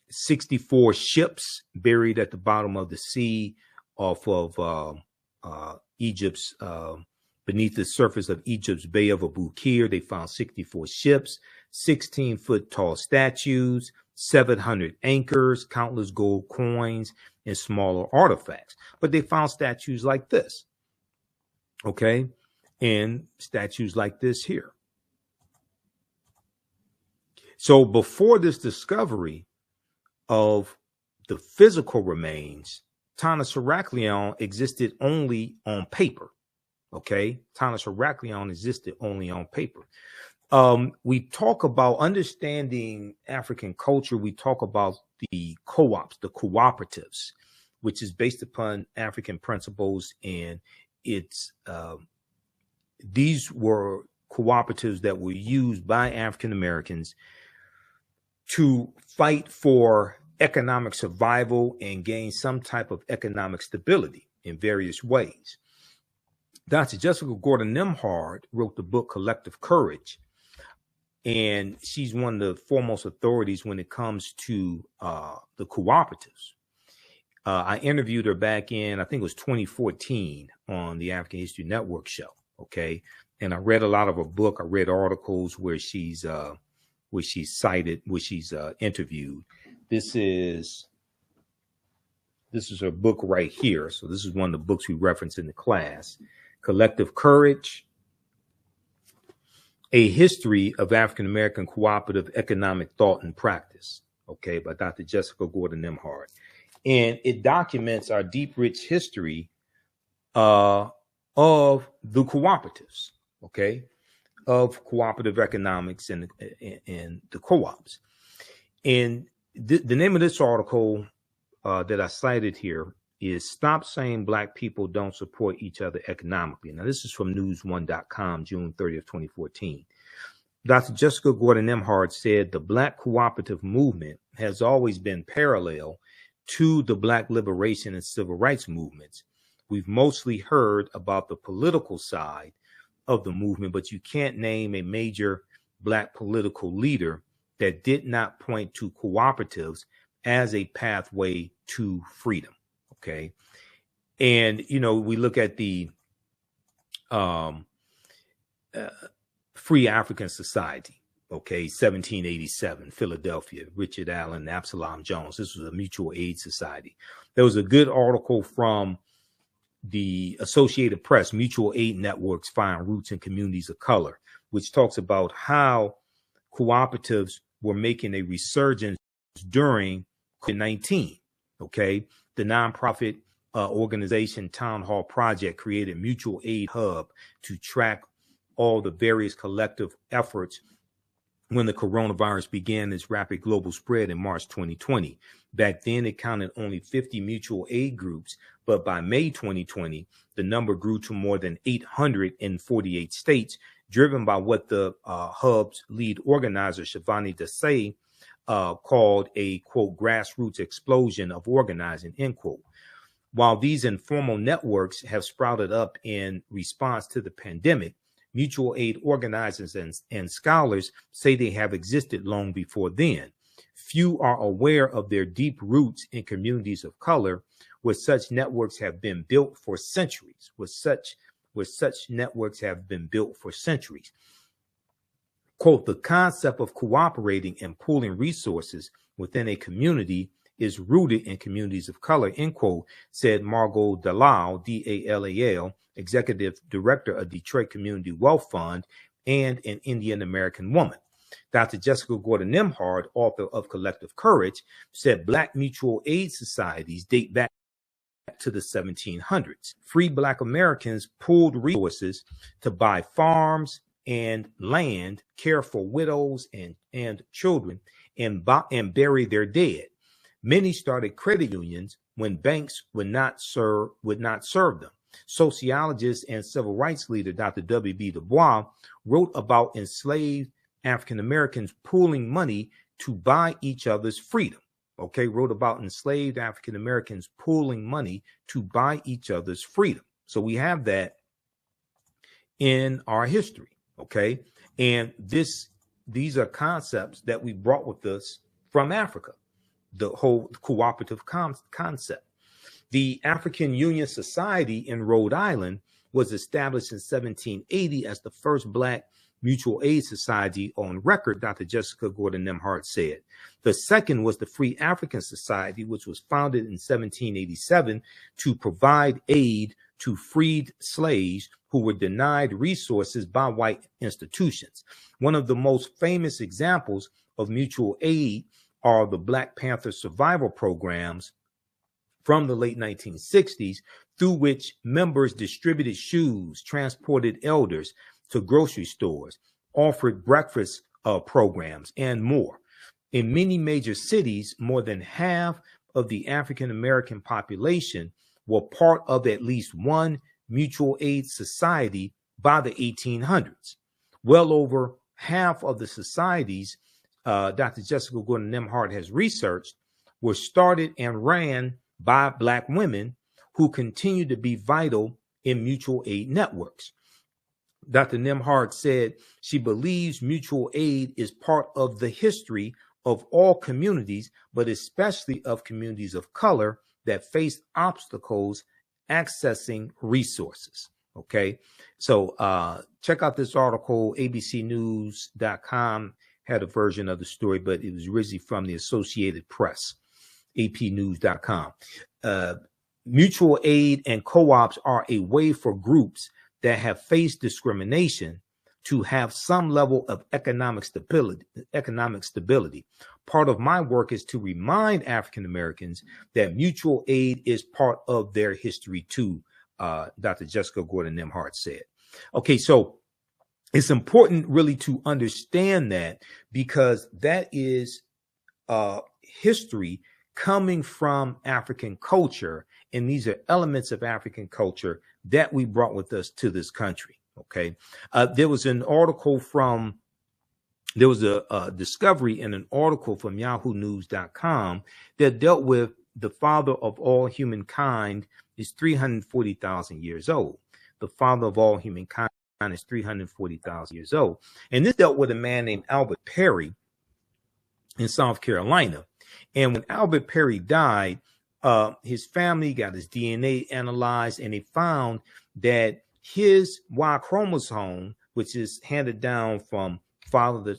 64 ships buried at the bottom of the sea off of Egypt's beneath the surface of Egypt's Bay of Abu Qir. They found 64 ships, 16-foot tall statues, 700 anchors, countless gold coins, and smaller artifacts. But they found statues like this, okay, and statues like this here. So before this discovery of the physical remains, Tanis Heraklion existed only on paper. Okay, Tanis Heraklion existed only on paper. We talk about understanding African culture. We talk about the co-ops, the cooperatives, which is based upon African principles, and it's these were cooperatives that were used by African Americans to fight for economic survival and gain some type of economic stability in various ways. Dr. Jessica Gordon Nimhard wrote the book Collective Courage, and she's one of the foremost authorities when it comes to the cooperatives. I interviewed her back in, I think it was 2014 on the African History Network show. Okay. And I read a lot of her book. I read articles where she's cited, where she's interviewed. This is her book right here. So this is one of the books we reference in the class. Collective Courage, A History of African American Cooperative Economic Thought and Practice. Okay, by Dr. Jessica Gordon Nimhard. And it documents our deep, rich history of the cooperatives, okay, of cooperative economics and the co-ops. And the name of this article that I cited here is Stop Saying Black People Don't Support Each Other Economically. Now, this is from news1.com, June 30th, 2014. Dr. Jessica Gordon Nimhard said the Black cooperative movement has always been parallel to the Black liberation and civil rights movements. We've mostly heard about the political side of the movement, but you can't name a major Black political leader that did not point to cooperatives as a pathway to freedom. Okay. And, you know, we look at the Free African Society. Okay, 1787, Philadelphia, Richard Allen, Absalom Jones. This was a mutual aid society. There was a good article from the Associated Press, Mutual Aid Networks Find Roots in Communities of Color, which talks about how cooperatives were making a resurgence during COVID-19. Okay, the nonprofit organization Town Hall Project created Mutual Aid Hub to track all the various collective efforts when the coronavirus began its rapid global spread in March 2020. Back then, it counted only 50 mutual aid groups, but by May 2020, the number grew to more than 800 in 48 states, driven by what the hub's lead organizer, Shivani Desai, called a, quote, grassroots explosion of organizing, end quote. While these informal networks have sprouted up in response to the pandemic, mutual aid organizers and scholars say they have existed long before then. Few are aware of their deep roots in communities of color, where such networks have been built for centuries. Quote, the concept of cooperating and pooling resources within a community is rooted in communities of color, end quote, said Margot Dalal, D-A-L-A-L, executive director of Detroit Community Wealth Fund and an Indian American woman. Dr. Jessica Gordon Nimhard, author of Collective Courage, said Black mutual aid societies date back to the 1700s. Free Black Americans pooled resources to buy farms and land, care for widows and children, and bury their dead. Many started credit unions when banks would not serve them. Sociologist and civil rights leader Dr. W.B. Du Bois wrote about enslaved African Americans pooling money to buy each other's freedom. Okay, wrote about enslaved African Americans pooling money to buy each other's freedom. So we have that in our history. Okay, and these are concepts that we brought with us from Africa, the whole cooperative concept. The African Union Society in Rhode Island was established in 1780 as the first Black mutual aid society on record, Dr. Jessica Gordon Nimhard said. The second was the Free African Society, which was founded in 1787 to provide aid to freed slaves who were denied resources by white institutions. One of the most famous examples of mutual aid are the Black Panther survival programs from the late 1960s, through which members distributed shoes, transported elders to grocery stores, offered breakfast programs, and more. In many major cities, more than half of the African American population were part of at least one mutual aid society by the 1800s. Well over half of the societies Dr. Jessica Gordon Nimhard has researched were started and ran by Black women who continue to be vital in mutual aid networks. Dr. Nimhart said she believes mutual aid is part of the history of all communities, but especially of communities of color that face obstacles accessing resources. Okay, so check out this article. abcnews.com had a version of the story, but it was originally from the Associated Press, apnews.com. Mutual aid and co-ops are a way for groups that have faced discrimination to have some level of economic stability. Part of my work is to remind African Americans that mutual aid is part of their history too, Dr. Jessica Gordon Nimhart said. Okay, so it's important really to understand that, because that is history coming from African culture, and these are elements of African culture that we brought with us to this country. Okay, there was a discovery in an article from yahoonews.com that dealt with the father of all humankind is 340,000 years old. The father of all humankind is 340,000 years old. And this dealt with a man named Albert Perry in South Carolina. And when Albert Perry died, his family got his DNA analyzed, and they found that his Y chromosome, which is handed down from father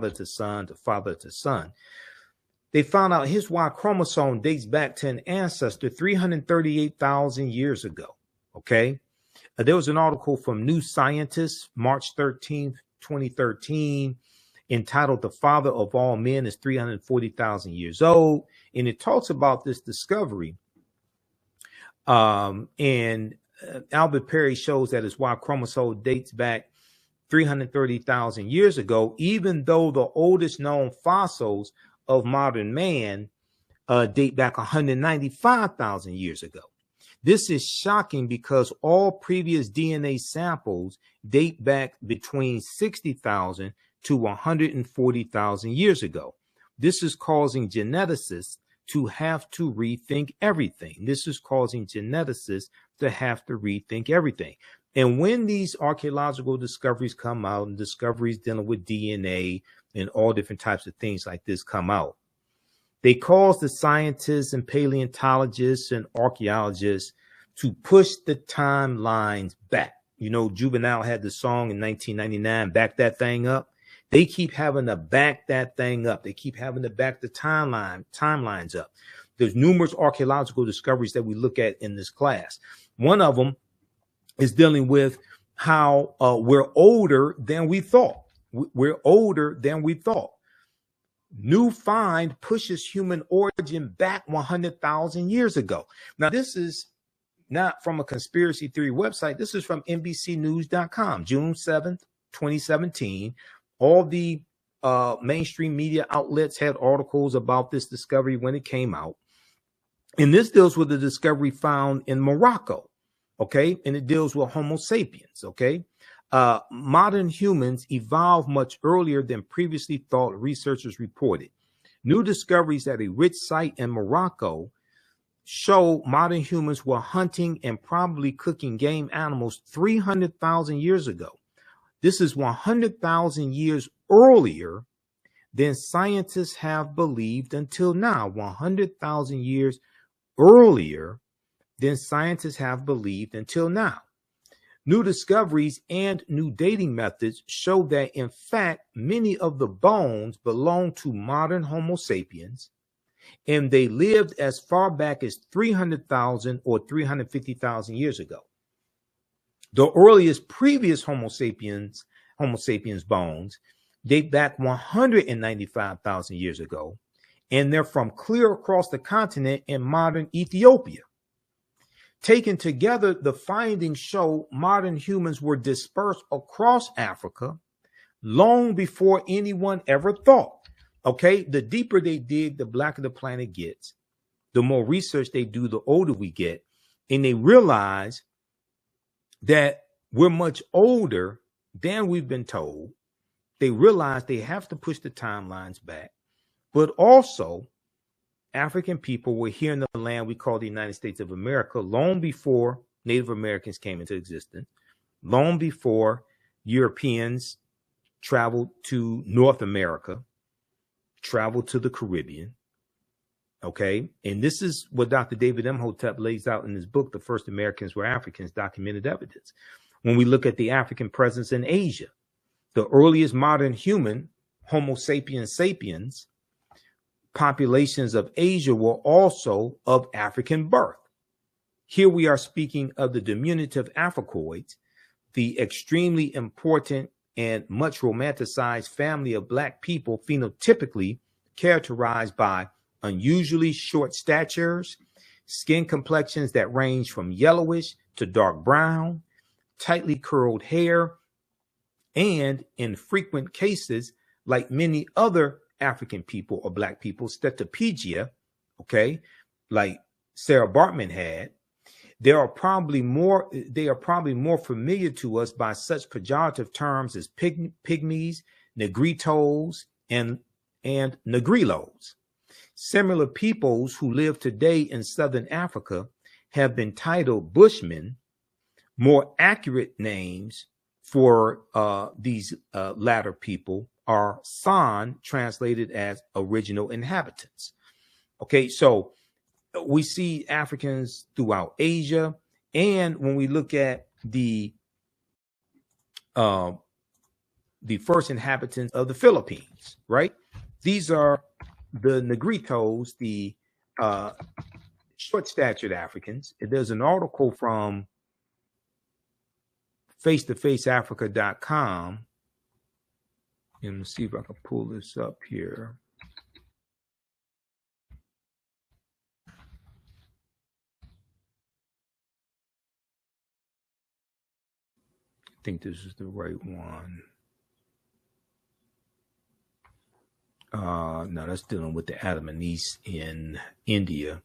to son, they found out his Y chromosome dates back to an ancestor 338,000 years ago. Okay. There was an article from New Scientist, March 13th, 2013, entitled "The Father of All Men is 340,000 Years Old." And it talks about this discovery. And Albert Perry shows that his Y chromosome dates back 330,000 years ago, even though the oldest known fossils of modern man date back 195,000 years ago. This is shocking because all previous DNA samples date back between 60,000 to 140,000 years ago. This is causing geneticists to have to rethink everything. And when these archaeological discoveries come out, and discoveries dealing with DNA and all different types of things like this come out, they cause the scientists and paleontologists and archaeologists to push the timelines back. You know, Juvenile had the song in 1999, "Back That Thing Up." They keep having to back that thing up. They keep having to back the timelines up. There's numerous archaeological discoveries that we look at in this class. One of them is dealing with how we're older than we thought. New find pushes human origin back 100,000 years ago. Now, this is not from a conspiracy theory website. This is from NBCnews.com, June 7th, 2017. All the mainstream media outlets had articles about this discovery when it came out. And this deals with the discovery found in Morocco. Okay. And it deals with Homo sapiens. Okay. Modern humans evolved much earlier than previously thought, researchers reported. New discoveries at a rich site in Morocco show modern humans were hunting and probably cooking game animals 300,000 years ago. This is 100,000 years earlier than scientists have believed until now. 100,000 years earlier than scientists have believed until now. New discoveries and new dating methods show that, in fact, many of the bones belong to modern Homo sapiens, and they lived as far back as 300,000 or 350,000 years ago. The earliest previous Homo sapiens bones date back 195,000 years ago, and they're from clear across the continent in modern Ethiopia. Taken together, the findings show modern humans were dispersed across Africa long before anyone ever thought. Okay, the deeper they dig, the blacker the planet gets. The more research they do, the older we get. And they realize that we're much older than we've been told. They realize they have to push the timelines back. But also, African people were here in the land we call the United States of America long before Native Americans came into existence, long before Europeans traveled to North America, traveled to the Caribbean. Okay. And this is what Dr. David Imhotep lays out in his book, The First Americans Were Africans, Documented Evidence. When we look at the African presence in Asia, the earliest modern human, Homo sapiens sapiens, populations of Asia were also of African birth. Here we are speaking of the diminutive Africoids, the extremely important and much romanticized family of Black people, phenotypically characterized by unusually short statures, skin complexions that range from yellowish to dark brown, tightly curled hair, and in frequent cases, like many other African people or Black people, steatopygia, okay, like Sara Baartman had. They are probably more familiar to us by such pejorative terms as pygmies, negritos, and negrilos. Similar peoples who live today in Southern Africa have been titled Bushmen. More accurate names for these latter people are San, translated as original inhabitants. Okay, so we see Africans throughout Asia, and when we look at the first inhabitants of the Philippines, right? These are the Negritos, the short-statured Africans. There's an article from face-to-faceafrica.com. And let's see if I can pull this up here. I think this is the right one. No, that's dealing with the Adamanese in India.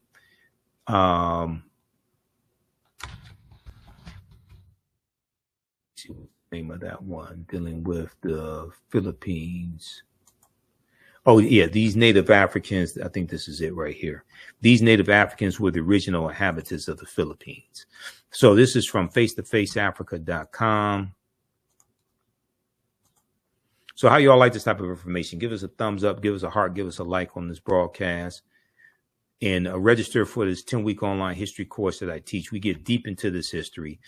See what the name of that one, dealing with the Philippines. Oh, yeah, these Native Africans, I think this is it right here. These Native Africans were the original inhabitants of the Philippines. So this is from face-to-faceafrica.com. So how y'all like this type of information? Give us a thumbs up, give us a heart, give us a like on this broadcast, and register for this 10-week online history course that I teach. We get deep into this history.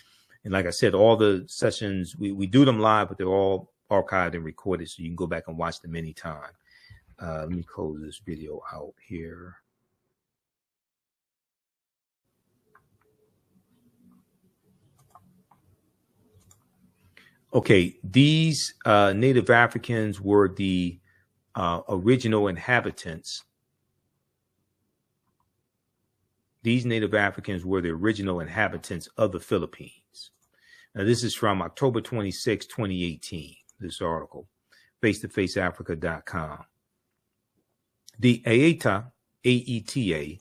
And like I said, all the sessions, we do them live, but they're all archived and recorded, so you can go back and watch them anytime. Let me close this video out here. Okay, these Native Africans were the original inhabitants. These Native Africans were the original inhabitants of the Philippines. Now, this is from October 26, 2018, this article, face-to-faceafrica.com. The Aeta, A-E-T-A,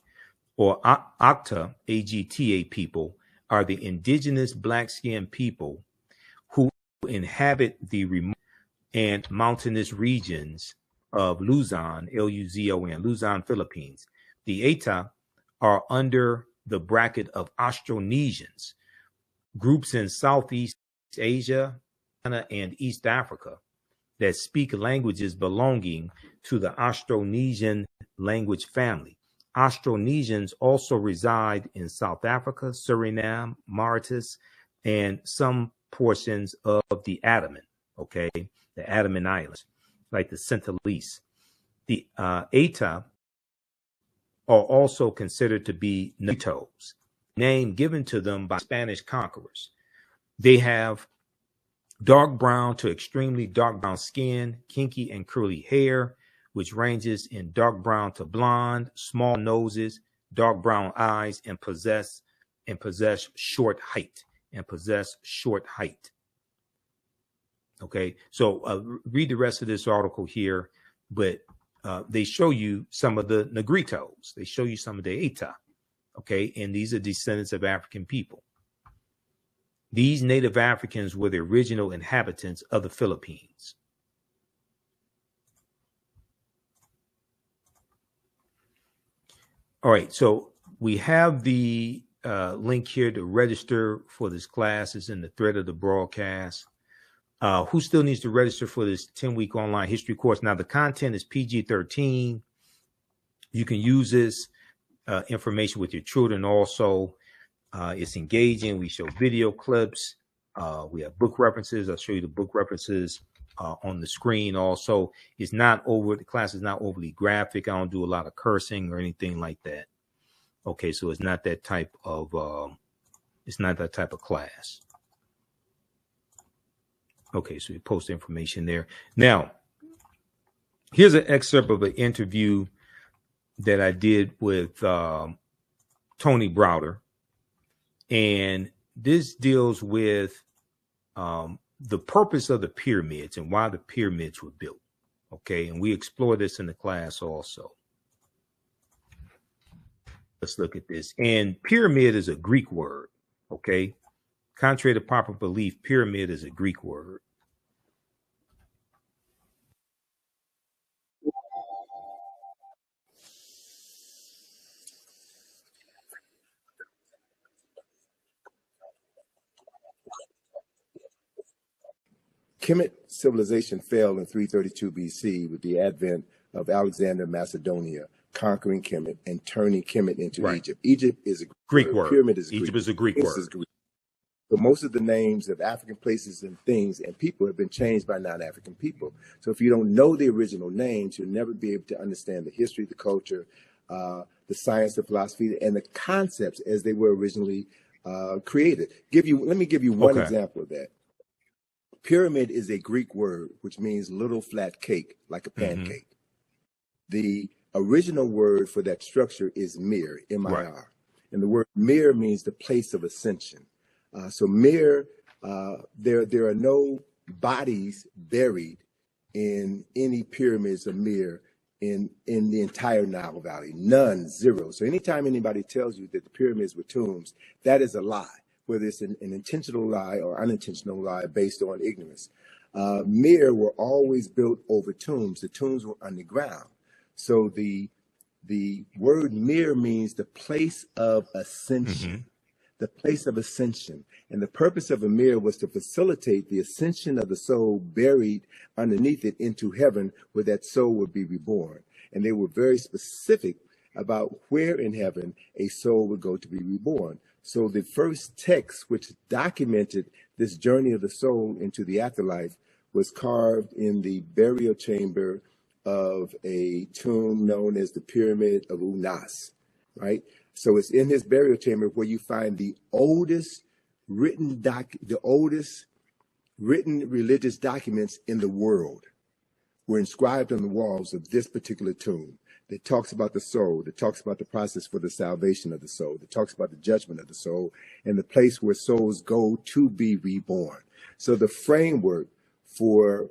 or Acta, A-G-T-A people are the indigenous black-skinned people who inhabit the remote and mountainous regions of Luzon, L-U-Z-O-N, Luzon, Philippines. The Aeta are under the bracket of Austronesians, groups in Southeast Asia and East Africa that speak languages belonging to the Austronesian language family. Austronesians also reside in South Africa, Suriname, Mauritius, and some portions of the Andaman, okay, the Andaman Islands, like the Sentinelese. The Aeta are also considered to be Negritos, name given to them by Spanish conquerors. They have dark brown to extremely dark brown skin, kinky and curly hair, which ranges in dark brown to blonde, small noses, dark brown eyes, and possess short height. Okay, so read the rest of this article here, but they show you some of the Negritos. They show you some of the Aeta. Okay, and these are descendants of African people. These Native Africans were the original inhabitants of the Philippines. All right, so we have the link here to register for this class. It's in the thread of the broadcast. Who still needs to register for this 10-week online history course? Now, the content is PG-13. You can use this information with your children also. It's engaging. We show video clips. We have book references. I'll show you the book references on the screen also. The class is not overly graphic. I don't do a lot of cursing or anything like that. Okay, so it's not that type of class. Okay, so we post information there. Now, here's an excerpt of an interview that I did with Tony Browder. And this deals with the purpose of the pyramids and why the pyramids were built. Okay, and we explore this in the class also. Let's look at this. And pyramid is a Greek word. Okay, contrary to popular belief, pyramid is a Greek word. Kemet civilization fell in 332 BC with the advent of Alexander of Macedonia conquering Kemet and turning Kemet into Egypt. Egypt is a Greek word. Pyramid is Egypt Greek. is a Greek word. So most of the names of African places and things and people have been changed by non-African people. So if you don't know the original names, you'll never be able to understand the history, the culture, the science, the philosophy, and the concepts as they were originally created. Let me give you one example of that. Pyramid is a Greek word, which means little flat cake, like a pancake. The original word for that structure is mir, M-I-R. And the word mir means the place of ascension. So mir, there are no bodies buried in any pyramids of mir in the entire Nile Valley. None, zero. So anytime anybody tells you that the pyramids were tombs, that is a lie, whether it's an intentional lie or unintentional lie based on ignorance. Mir were always built over tombs. The tombs were underground. So the word mir means the place of ascension. The place of ascension. And the purpose of a mir was to facilitate the ascension of the soul buried underneath it into heaven, where that soul would be reborn. And they were very specific about where in heaven a soul would go to be reborn. So the first text which documented this journey of the soul into the afterlife was carved in the burial chamber of a tomb known as the Pyramid of Unas, right? So it's in his burial chamber where you find the oldest written religious documents in the world were inscribed on the walls of this particular tomb. That talks about the soul, that talks about the process for the salvation of the soul, that talks about the judgment of the soul, and the place where souls go to be reborn. So the framework for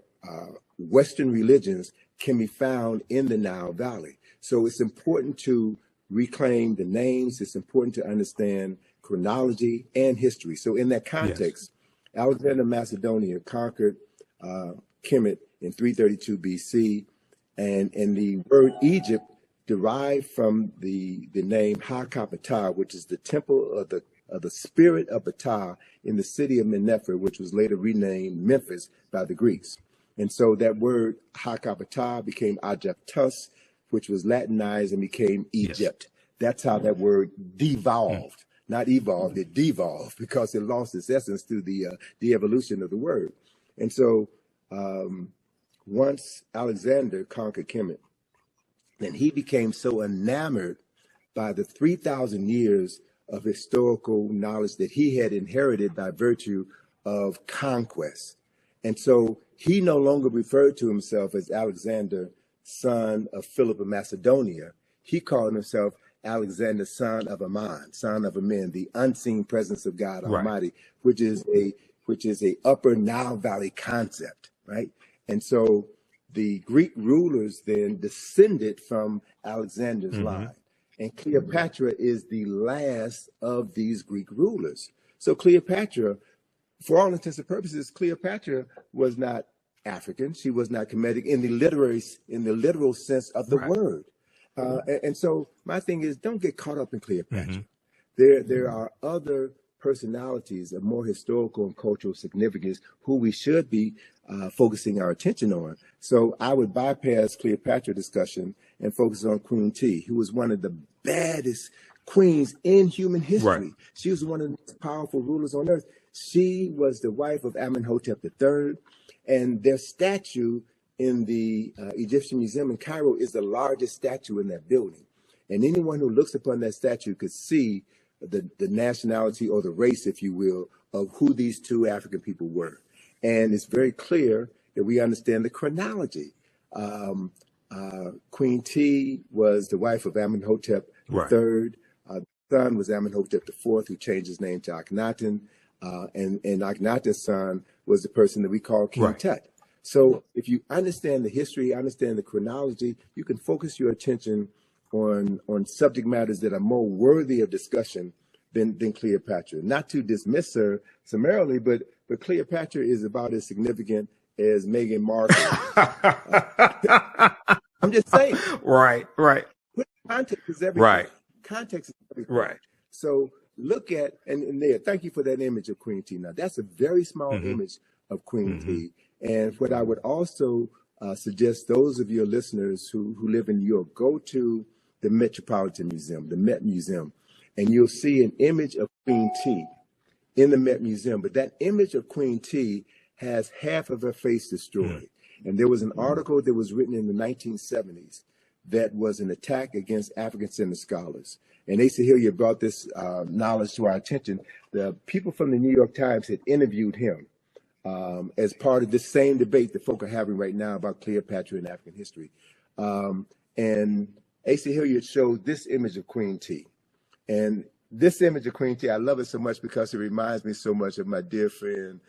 Western religions can be found in the Nile Valley. So it's important to reclaim the names. It's important to understand chronology and history. So in that context, Alexander of Macedonia conquered Kemet in 332 BC. And the word Egypt derived from the name Ha-Ka-Ptah, which is the temple of the spirit of Ptah in the city of Mennefer, which was later renamed Memphis by the Greeks. And so that word Ha-Ka-Ptah became Egyptus, which was Latinized and became Egypt. That's how that word devolved, not evolved, it devolved because it lost its essence through the evolution of the word. And so once Alexander conquered Kemet, then he became so enamored by the 3,000 years of historical knowledge that he had inherited by virtue of conquest. And so he no longer referred to himself as Alexander, son of Philip of Macedonia. He called himself Alexander, son of Ammon, son of Amen, the unseen presence of God Almighty, which is a upper Nile Valley concept, right? And so the Greek rulers then descended from Alexander's line. And Cleopatra is the last of these Greek rulers. So Cleopatra, for all intents and purposes, Cleopatra was not African. She was not Kemetic in the literal sense of the word. And so my thing is, don't get caught up in Cleopatra. There are other personalities of more historical and cultural significance who we should be focusing our attention on. So I would bypass Cleopatra discussion and focus on Queen T, who was one of the baddest queens in human history. Right. She was one of the most powerful rulers on earth. She was the wife of Imhotep III, and their statue in the Egyptian Museum in Cairo is the largest statue in that building. And anyone who looks upon that statue could see the nationality or the race, if you will, of who these two African people were. And it's very clear that we understand the chronology. Queen T was the wife of Amenhotep III. The son was Amenhotep IV, who changed his name to Akhenaten. And Akhenaten's son was the person that we call King Tut. So if you understand the history, understand the chronology, you can focus your attention on subject matters that are more worthy of discussion than Cleopatra. Not to dismiss her summarily, but Cleopatra is about as significant as Meghan Markle. I'm just saying. Right. Context is everything. Context is everything. Right. So look at, and there, thank you for that image of Queen T. Now, that's a very small image of Queen T. And what I would also suggest those of your listeners who live in New York, go to the Metropolitan Museum, the Met Museum, and you'll see an image of Queen T in the Met Museum. But that image of Queen T has half of her face destroyed. And there was an article that was written in the 1970s that was an attack against African-centered scholars. And Asa Hilliard brought this knowledge to our attention. The people from the New York Times had interviewed him as part of this same debate that folk are having right now about Cleopatra and African history. And Asa Hilliard showed this image of Queen T. And this image of Queen T, I love it so much because it reminds me so much of my dear friend,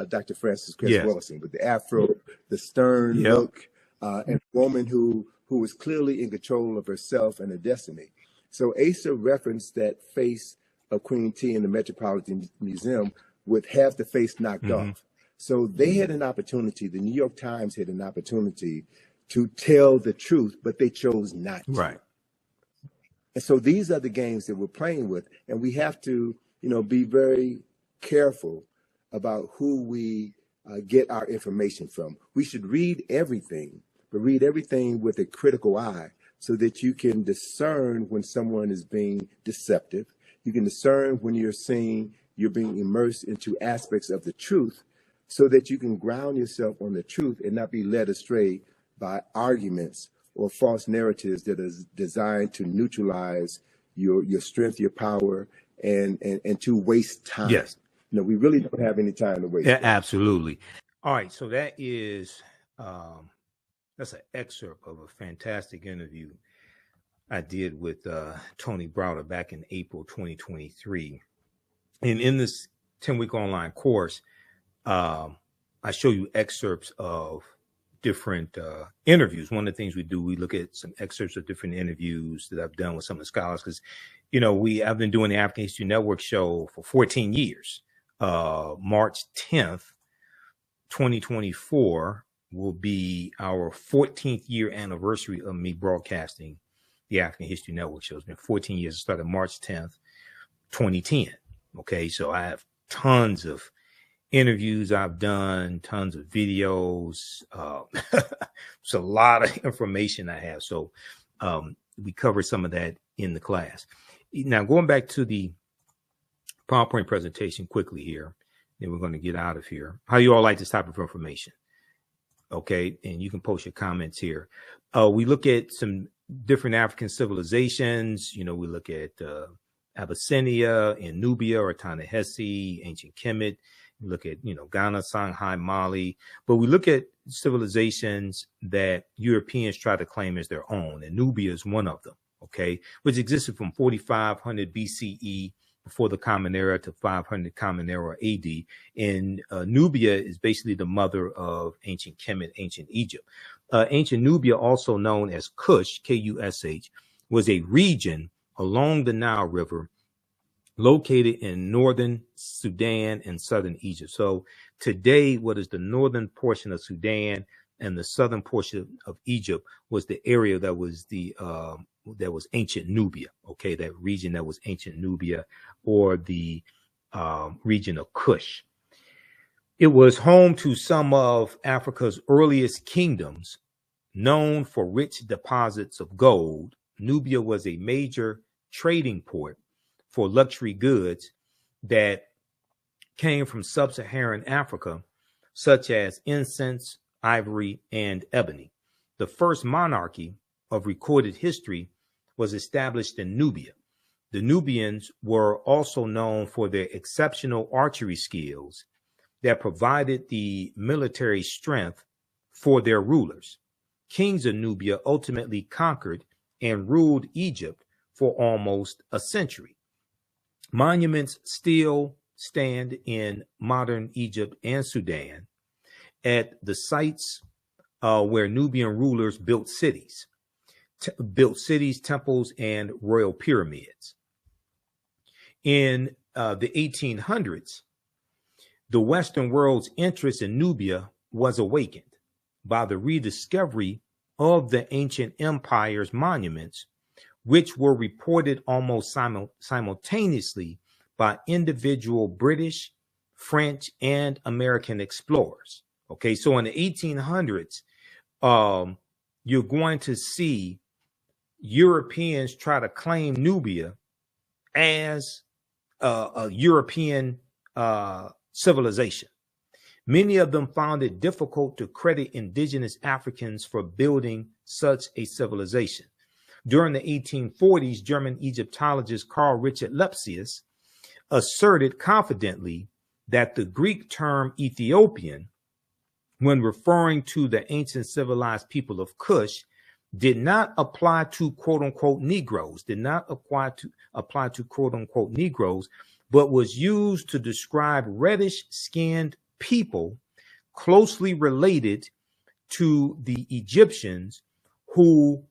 Dr. Francis Chris Wilson, with the afro, the stern look, and a woman who was clearly in control of herself and her destiny. So Asa referenced that face of Queen T in the Metropolitan Museum with half the face knocked off. So they had an opportunity, the New York Times had an opportunity to tell the truth, but they chose not to. Right. And so these are the games that we're playing with. And we have to, be very careful about who we get our information from. We should read everything, but read everything with a critical eye so that you can discern when someone is being deceptive. You can discern when you're being immersed into aspects of the truth so that you can ground yourself on the truth and not be led astray by arguments or false narratives that are designed to neutralize your strength, your power, and to waste time. Yes. We really don't have any time to waste. Yeah, absolutely. All right. So that is, that's an excerpt of a fantastic interview I did with Tony Browder back in April 2023. And in this 10-week online course, I show you excerpts of different interviews. One of the things we do, we look at some excerpts of different interviews that I've done with some of the scholars, because, I've been doing the African History Network show for 14 years. March 10th, 2024 will be our 14th year anniversary of me broadcasting the African History Network show. It's been 14 years. It started March 10th, 2010. Okay. So I have tons of interviews I've done, tons of videos. It's a lot of information I have. So we cover some of that in the class. Now, going back to the PowerPoint presentation quickly here, then we're going to get out of here. How do you all like this type of information? Okay. And you can post your comments here. We look at some different African civilizations. We look at Abyssinia and Nubia or Ta-Nehisi, ancient Kemet. We look at, Ghana, Songhai, Mali, but we look at civilizations that Europeans try to claim as their own, and Nubia is one of them, okay, which existed from 4500 BCE before the Common Era to 500 Common Era AD. And Nubia is basically the mother of ancient Kemet, ancient Egypt. Ancient Nubia, also known as Kush, Kush, was a region along the Nile River located in northern Sudan and southern Egypt. So today, what is the northern portion of Sudan and the southern portion of Egypt was the area that was that was ancient Nubia. Okay, that region that was ancient Nubia, or the region of Kush. It was home to some of Africa's earliest kingdoms, known for rich deposits of gold. Nubia was a major trading port for luxury goods that came from sub-Saharan Africa, such as incense, ivory, and ebony. The first monarchy of recorded history was established in Nubia. The Nubians were also known for their exceptional archery skills that provided the military strength for their rulers. Kings of Nubia ultimately conquered and ruled Egypt for almost a century. Monuments still stand in modern Egypt and Sudan at the sites where Nubian rulers built cities, temples, and royal pyramids. In the 1800s, the Western world's interest in Nubia was awakened by the rediscovery of the ancient empire's monuments, which were reported almost simultaneously by individual British, French, and American explorers. Okay, so in the 1800s, you're going to see Europeans try to claim Nubia as a European civilization. Many of them found it difficult to credit indigenous Africans for building such a civilization. During the 1840s, German Egyptologist Carl Richard Lepsius asserted confidently that the Greek term Ethiopian, when referring to the ancient civilized people of Kush, did not apply to quote unquote Negroes, but was used to describe reddish skinned people closely related to the Egyptians who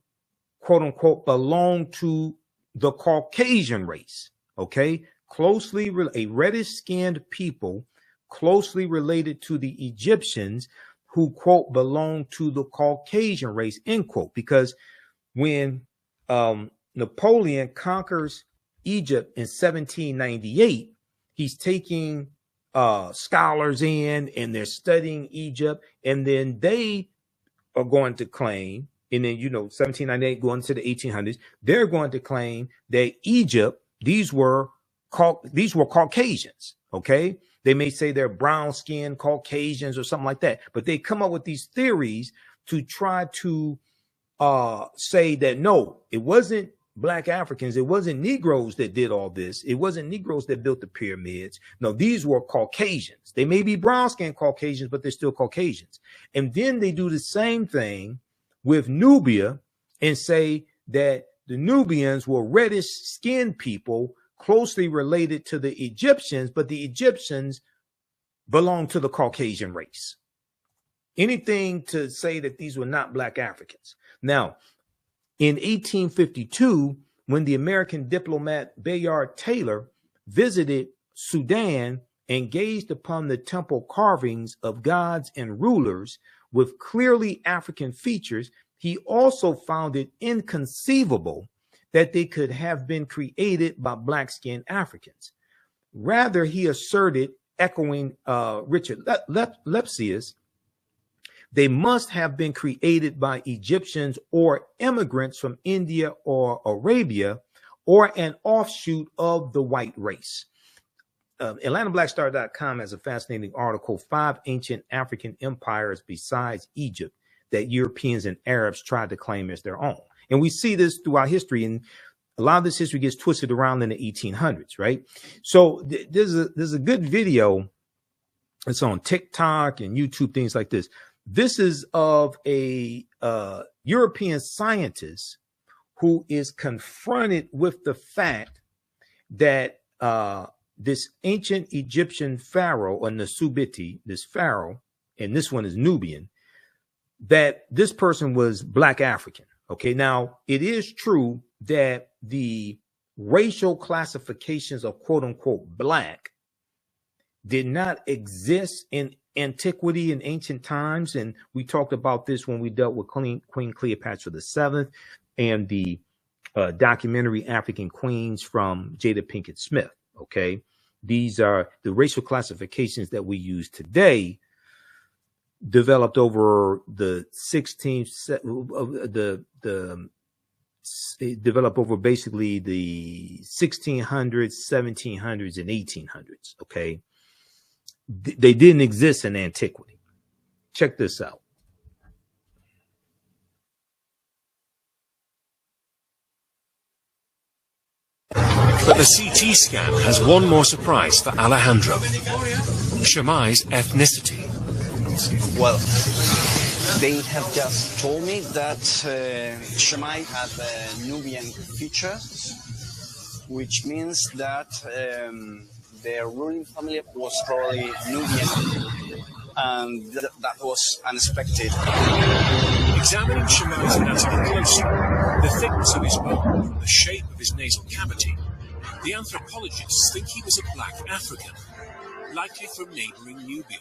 quote unquote belong to the Caucasian race. Okay, a reddish skinned people closely related to the Egyptians who quote belong to the Caucasian race, end quote. Because when Napoleon conquers Egypt in 1798, he's taking scholars in and they're studying Egypt, and then they are going to claim, and then 1798 going to the 1800s, they're going to claim that Egypt, these were Caucasians. Okay, they may say they're brown-skinned Caucasians or something like that, but they come up with these theories to try to say that no, it wasn't Black Africans, it wasn't Negroes that did all this, it wasn't Negroes that built the pyramids. No, these were Caucasians. They may be brown-skinned Caucasians, but they're still Caucasians. And then they do the same thing with Nubia and say that the Nubians were reddish-skinned people closely related to the Egyptians, but the Egyptians belong to the Caucasian race. Anything to say that these were not Black Africans. Now, in 1852, when the American diplomat Bayard Taylor visited Sudan and gazed upon the temple carvings of gods and rulers with clearly African features, he also found it inconceivable that they could have been created by Black-skinned Africans. Rather, he asserted, echoing Richard Lepsius, they must have been created by Egyptians or immigrants from India or Arabia, or an offshoot of the white race. AtlantaBlackStar.com has a fascinating article, 5 ancient African empires besides Egypt that Europeans and Arabs tried to claim as their own. And we see this throughout history, and a lot of this history gets twisted around in the 1800s, right? So there's a good video. It's on TikTok and YouTube, things like this. This is of a European scientist who is confronted with the fact that this ancient Egyptian pharaoh, or Nasubiti, this pharaoh, and this one is Nubian, that this person was Black African. Okay, now it is true that the racial classifications of quote unquote Black did not exist in antiquity in ancient times. And we talked about this when we dealt with Queen Cleopatra VII and the documentary African Queens from Jada Pinkett Smith. Okay, These are the racial classifications that we use today, developed over the 16th, developed over basically the 1600s, 1700s, and 1800s. Okay, they didn't exist in antiquity. Check this out. But the CT scan has one more surprise for Alejandro: Shemai's ethnicity. Well, they have just told me that Shemai had Nubian features, which means that their ruling family was probably Nubian, and that was unexpected. Examining Shemai's anatomy closely, the thickness of his bone, the shape of his nasal cavity, the anthropologists think he was a black African, likely from neighboring Nubia.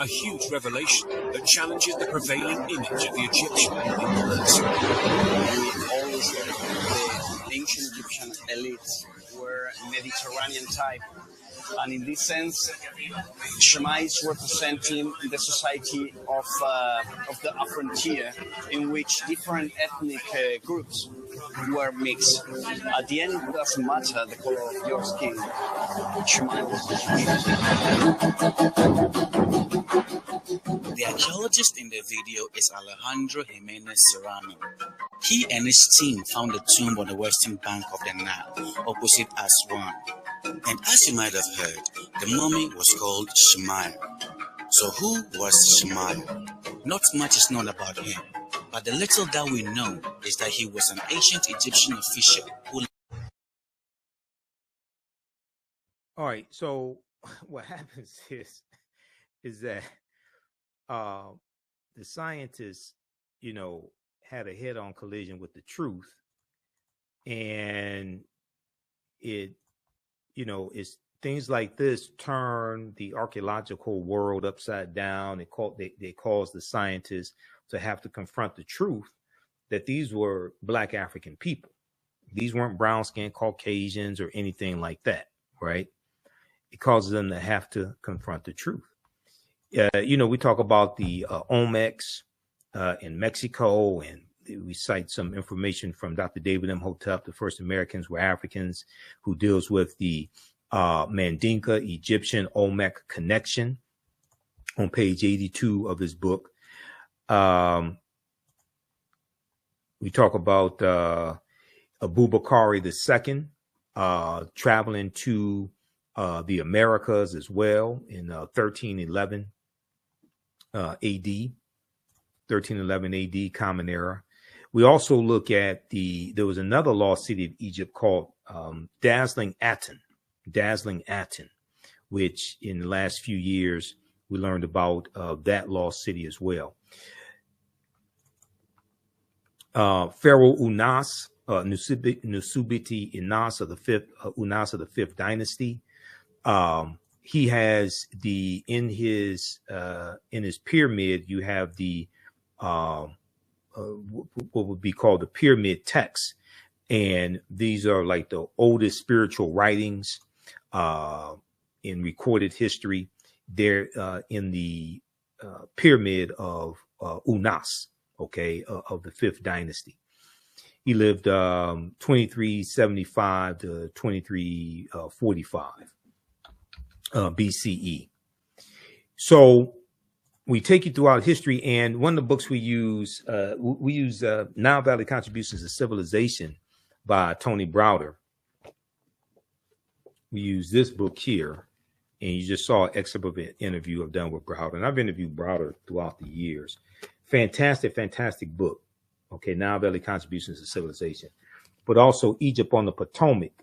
A huge revelation that challenges the prevailing image of the Egyptian ruling class. We always heard the ancient Egyptian elites were Mediterranean type, and in this sense, Shemai is representing the society of the frontier, in which different ethnic groups were mixed. At the end, it doesn't matter the color of your skin. Shemai was The archaeologist in the video is Alejandro Jimenez Serrano. He and his team found a tomb on the western bank of the Nile, opposite Aswan. And as you might have heard, the mummy was called Shemai. So who was Shemai? Not much is known about him, but the little that we know is that he was an ancient Egyptian official who... All right, so what happens is that the scientists, had a head-on collision with the truth, and it's things like this turn the archaeological world upside down. They cause the scientists to have to confront the truth that these were Black African people. These weren't brown-skinned Caucasians or anything like that, right? It causes them to have to confront the truth. We talk about the Olmecs in Mexico, and we cite some information from Dr. David Imhotep, the first Americans were Africans, who deals with the Mandinka Egyptian Olmec connection on page 82 of his book. We talk about Abubakari II traveling to the Americas as well in 1311 AD, 1311 AD, Common Era. We also look at there was another lost city of Egypt called Dazzling Aten, which in the last few years we learned about that lost city as well. Pharaoh Unas, Nusubiti Unas of the fifth dynasty. He has in his pyramid, you have the what would be called the pyramid texts, and these are like the oldest spiritual writings in recorded history. They're in the pyramid of Unas, of the fifth dynasty. He lived 2375 to 2345 BCE. So we take you throughout history, and one of the books we use Nile Valley Contributions to Civilization by Tony Browder. We use this book here, and you just saw an excerpt of an interview I've done with Browder, and I've interviewed Browder throughout the years. Fantastic book. Nile Valley Contributions to Civilization, but also Egypt on the Potomac,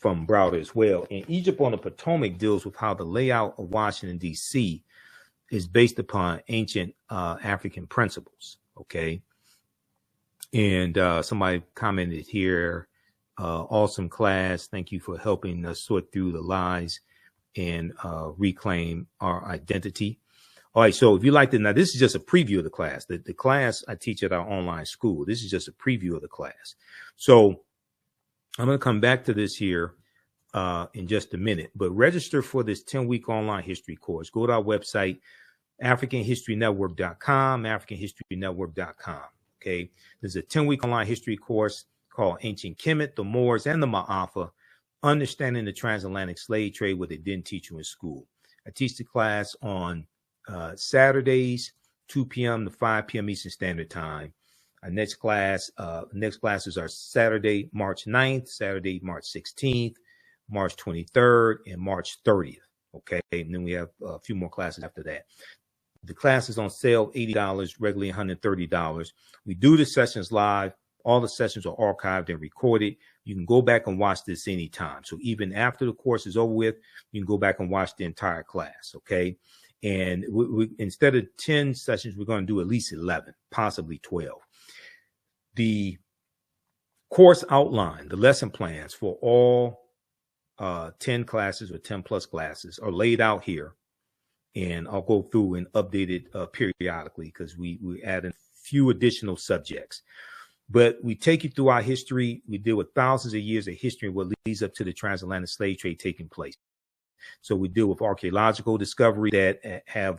from Browder as well. And Egypt on the Potomac deals with how the layout of Washington, D.C. is based upon ancient African principles, And somebody commented here, awesome class. Thank you for helping us sort through the lies and reclaim our identity. All right, so if you like to, now this is just a preview of the class. The class I teach at our online school. This is just a preview of the class. So I'm going to come back to this here in just a minute, but register for this 10-week online history course. Go to our website, AfricanHistoryNetwork.com, AfricanHistoryNetwork.com. Okay. There's a 10-week online history course called Ancient Kemet, the Moors, and the Maafa, Understanding the Transatlantic Slave Trade, what they didn't teach you in school. I teach the class on Saturdays, 2 p.m. to 5 p.m. Eastern Standard Time. Our next classes are Saturday, March 9th, Saturday, March 16th, March 23rd, and March 30th. Okay. And then we have a few more classes after that. The class is on sale, $80, regularly $130. We do the sessions live. All the sessions are archived and recorded. You can go back and watch this anytime. So even after the course is over with, you can go back and watch the entire class. Okay. And we instead of 10 sessions, we're going to do at least 11, possibly 12. The course outline, the lesson plans for all 10 classes or 10 plus classes are laid out here. And I'll go through and update it periodically because we add a few additional subjects. But we take you through our history. We deal with thousands of years of history and what leads up to the transatlantic slave trade taking place. So we deal with archaeological discovery that have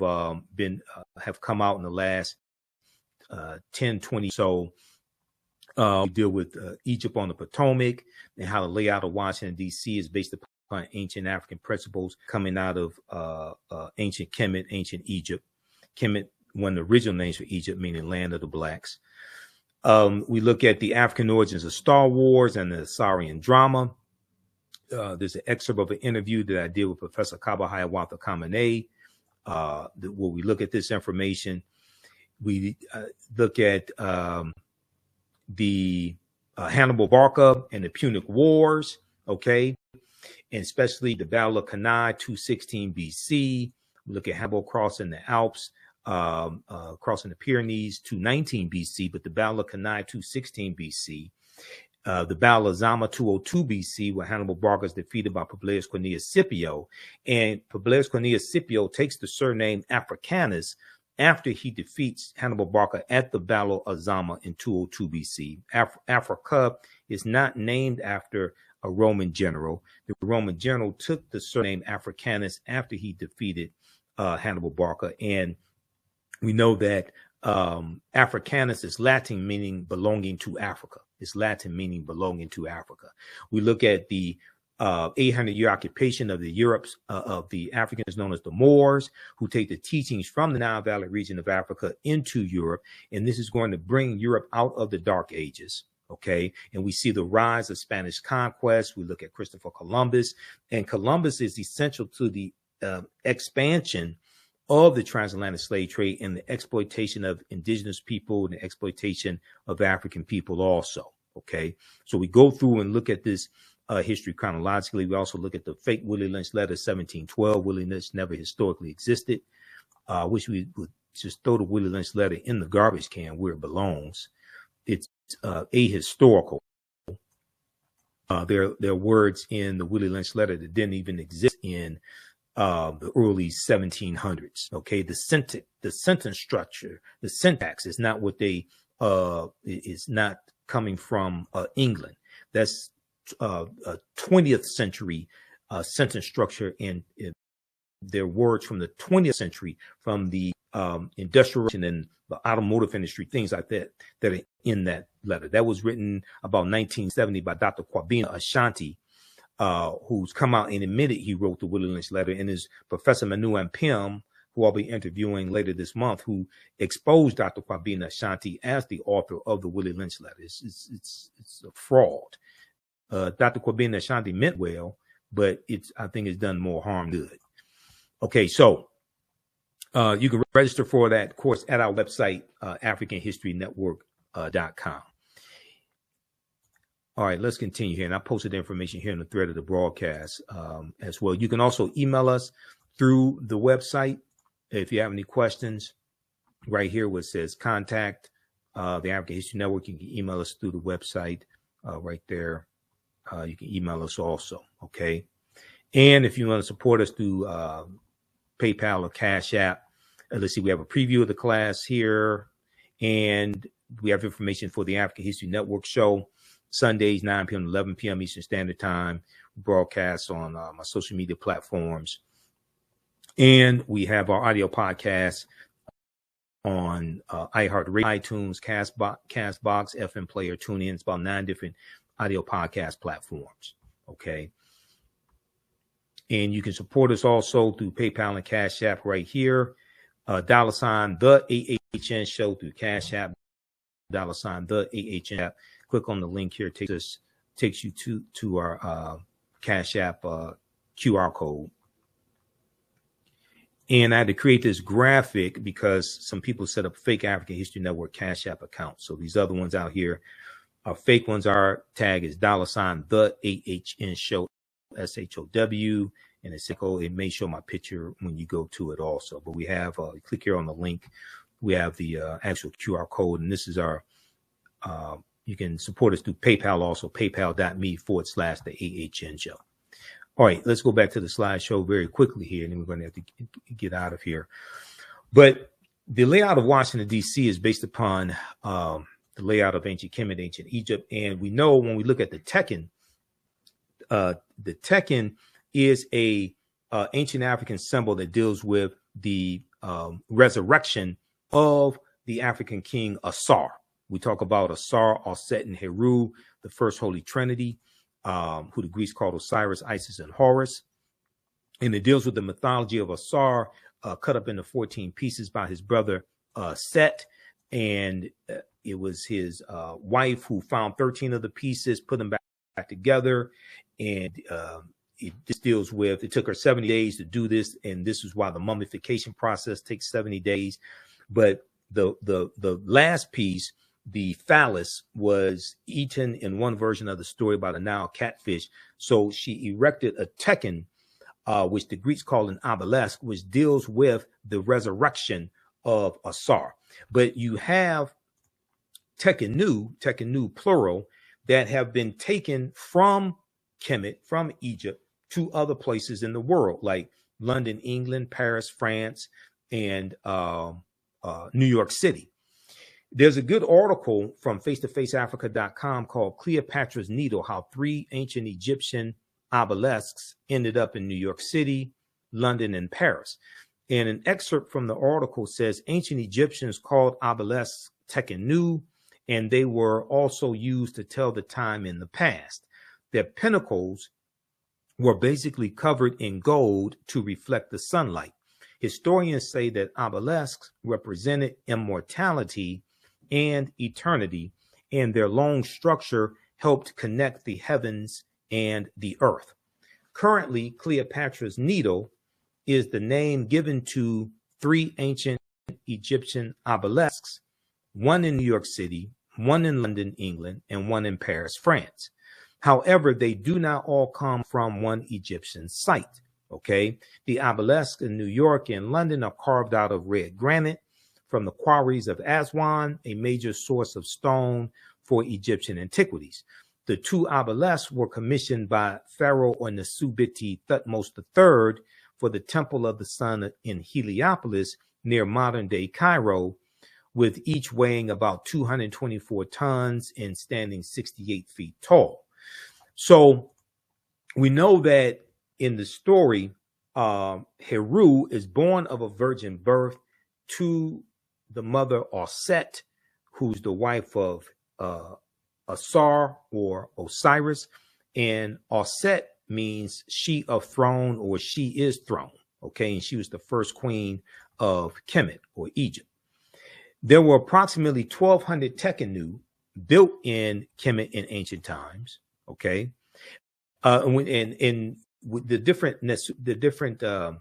come out in the last 10, 20 so. We deal with Egypt on the Potomac and how the layout of Washington, D.C. is based upon ancient African principles coming out of ancient Kemet, ancient Egypt. Kemet, one of the original names for Egypt, meaning land of the blacks. We look at the African origins of Star Wars and the Assyrian drama. There's an excerpt of an interview that I did with Professor Kaba Hiawatha Kamene, where we look at this information. We look at the Hannibal Barca and the Punic Wars, okay, and especially the Battle of Cannae, 216 BC. We look at Hannibal crossing the Alps, crossing the Pyrenees, 219 BC, but the Battle of Cannae, 216 BC. The Battle of Zama, 202 BC, where Hannibal Barca is defeated by Publius Cornelius Scipio, and Publius Cornelius Scipio takes the surname Africanus after he defeats Hannibal Barca at the Battle of Zama in 202 BC. Africa is not named after a Roman general. The Roman general took the surname Africanus after he defeated Hannibal Barca. And we know that Africanus is Latin, meaning belonging to Africa. It's Latin, meaning belonging to Africa. We look at the 800-year occupation of the Europes of the Africans known as the Moors, who take the teachings from the Nile Valley region of Africa into Europe, and this is going to bring Europe out of the Dark Ages. Okay, and we see the rise of Spanish conquest. We look at Christopher Columbus, and Columbus is essential to the expansion of the transatlantic slave trade and the exploitation of indigenous people and the exploitation of African people also. Okay, so we go through and look at this history chronologically. We also look at the fake Willie Lynch letter 1712. Willie Lynch never historically existed. Wish we would just throw the Willie Lynch letter in the garbage can where it belongs. It's ahistorical. There are words in the Willie Lynch letter that didn't even exist in the early 1700s. Okay, the sentence structure, the syntax is not what they is not coming from England. That's a 20th century sentence structure, and their words from the 20th century, from the industrial and the automotive industry, things like that are in that letter. That was written about 1970 by Dr. Kwabena Ashanti, who's come out and admitted he wrote the Willie Lynch letter, and is Professor Manu Ampim, who I'll be interviewing later this month, who exposed Dr. Kwabena Ashanti as the author of the Willie Lynch letter. It's a fraud. Dr. Kwabena Ashanti meant well, but I think it's done more harm than good. Okay, so you can register for that course at our website, AfricanHistoryNetwork.com. All right, let's continue here. And I posted the information here in the thread of the broadcast as well. You can also email us through the website if you have any questions. Right here where it says contact the African History Network, you can email us through the website right there. You can email us also, okay? And if you want to support us through PayPal or Cash App, let's see, we have a preview of the class here, and we have information for the African History Network show. Sundays, 9 p.m. to 11 p.m. Eastern Standard Time. Broadcast on my social media platforms. And we have our audio podcast on iHeartRadio, iTunes, Castbox, FM Player, TuneIn. It's about 9 different audio podcast platforms. Okay. And you can support us also through PayPal and Cash App right here. $ the AHN show through Cash App, $ the AHN app. Click on the link here. Takes you to our Cash App QR code. And I had to create this graphic because some people set up fake African History Network Cash App accounts. So these other ones out here are fake ones. Our tag is $ the AHN show, SHOW. And it may show my picture when you go to it also. But we have, click here on the link. We have the actual QR code. And this is our, you can support us through PayPal also, paypal.me/the AHN show. All right, let's go back to the slideshow very quickly here, and then we're going to have to get out of here. But the layout of Washington, D.C. is based upon the layout of ancient Kemet, ancient Egypt. And we know when we look at the Tekken is a ancient African symbol that deals with the resurrection of the African king Asar. We talk about Asar, Auset, and Heru, the first Holy Trinity, who the Greeks called Osiris, Isis, and Horus. And it deals with the mythology of Asar, cut up into 14 pieces by his brother Set. And it was his wife who found 13 of the pieces, put them back together. And it just deals with, it took her 70 days to do this. And this is why the mummification process takes 70 days. But the last piece, the phallus, was eaten in one version of the story by the Nile catfish. So she erected a Tekken, which the Greeks call an obelisk, which deals with the resurrection of Asar. But you have Tekkenu plural, that have been taken from Kemet, from Egypt, to other places in the world, like London, England, Paris, France, and New York City. There's a good article from face-to-faceafrica.com called Cleopatra's Needle, how 3 ancient Egyptian obelisks ended up in New York City, London, and Paris. And an excerpt from the article says ancient Egyptians called obelisks Tekkenu, and they were also used to tell the time in the past. Their pinnacles were basically covered in gold to reflect the sunlight. Historians say that obelisks represented immortality and eternity, and their long structure helped connect the heavens and the earth. Currently, Cleopatra's Needle is the name given to 3 ancient Egyptian obelisks, one in New York City, one in London, England, and one in Paris, France. However, they do not all come from one Egyptian site. Okay, the obelisks in New York and London are carved out of red granite from the quarries of Aswan, a major source of stone for Egyptian antiquities. The 2 obelisks were commissioned by Pharaoh Nesubiti Thutmose III for the Temple of the Sun in Heliopolis near modern-day Cairo, with each weighing about 224 tons and standing 68 feet tall. So we know that in the story, Heru is born of a virgin birth to the mother Auset, who's the wife of Asar or Osiris. And Auset means she of throne, or she is throne. Okay, and she was the first queen of Kemet, or Egypt. There were approximately 1,200 Tekkenu built in Kemet in ancient times. Okay, and with the different Neteru,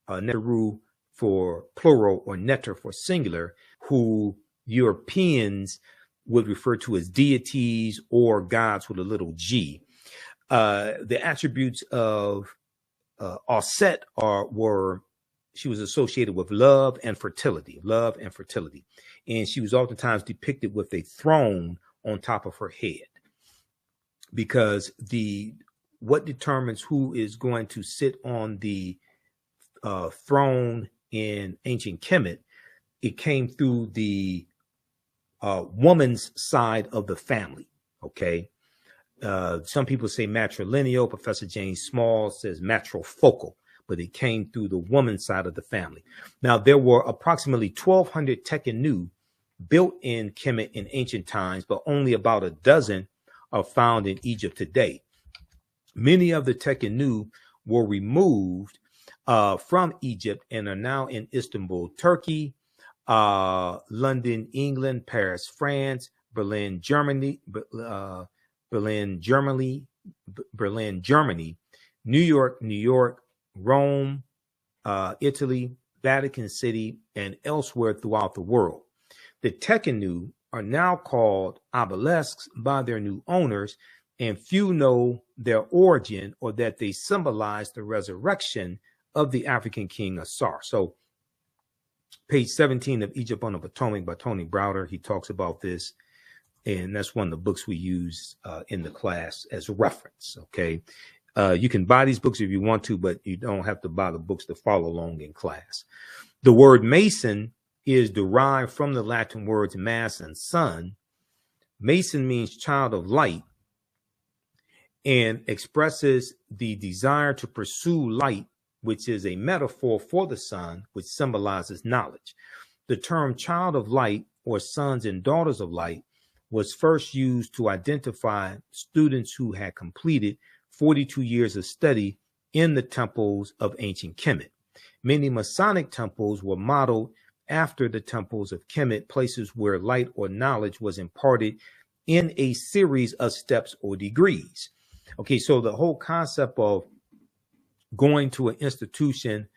Neteru for plural or Neter for singular, who Europeans would refer to as deities or gods with a little g. The attributes of Auset were, she was associated with love and fertility, and she was oftentimes depicted with a throne on top of her head, because what determines who is going to sit on the throne in ancient Kemet, it came through the woman's side of the family. Okay. Some people say matrilineal. Professor James Small says matrifocal, but it came through the woman's side of the family. Now, there were approximately 1,200 tekenu built in Kemet in ancient times, but only about a dozen are found in Egypt today. Many of the tekenu were removed from Egypt and are now in Istanbul, Turkey, London, England, Paris, France, Berlin, Germany, New York, Rome, Italy, Vatican City, and elsewhere throughout the world. The tekenu are now called obelisks by their new owners, and few know their origin or that they symbolize the resurrection of the African king Asar. So page 17 of Egypt on the Potomac by Tony Browder, he talks about this, and that's one of the books we use in the class as a reference. Okay, you can buy these books if you want to, but you don't have to buy the books to follow along in class. The word Mason is derived from the Latin words mass and sun. Mason means child of light and expresses the desire to pursue light, which is a metaphor for the sun, which symbolizes knowledge. The term child of light or sons and daughters of light was first used to identify students who had completed 42 years of study in the temples of ancient Kemet. Many Masonic temples were modeled after the temples of Kemet, places where light or knowledge was imparted in a series of steps or degrees. Okay, so the whole concept of going to an institution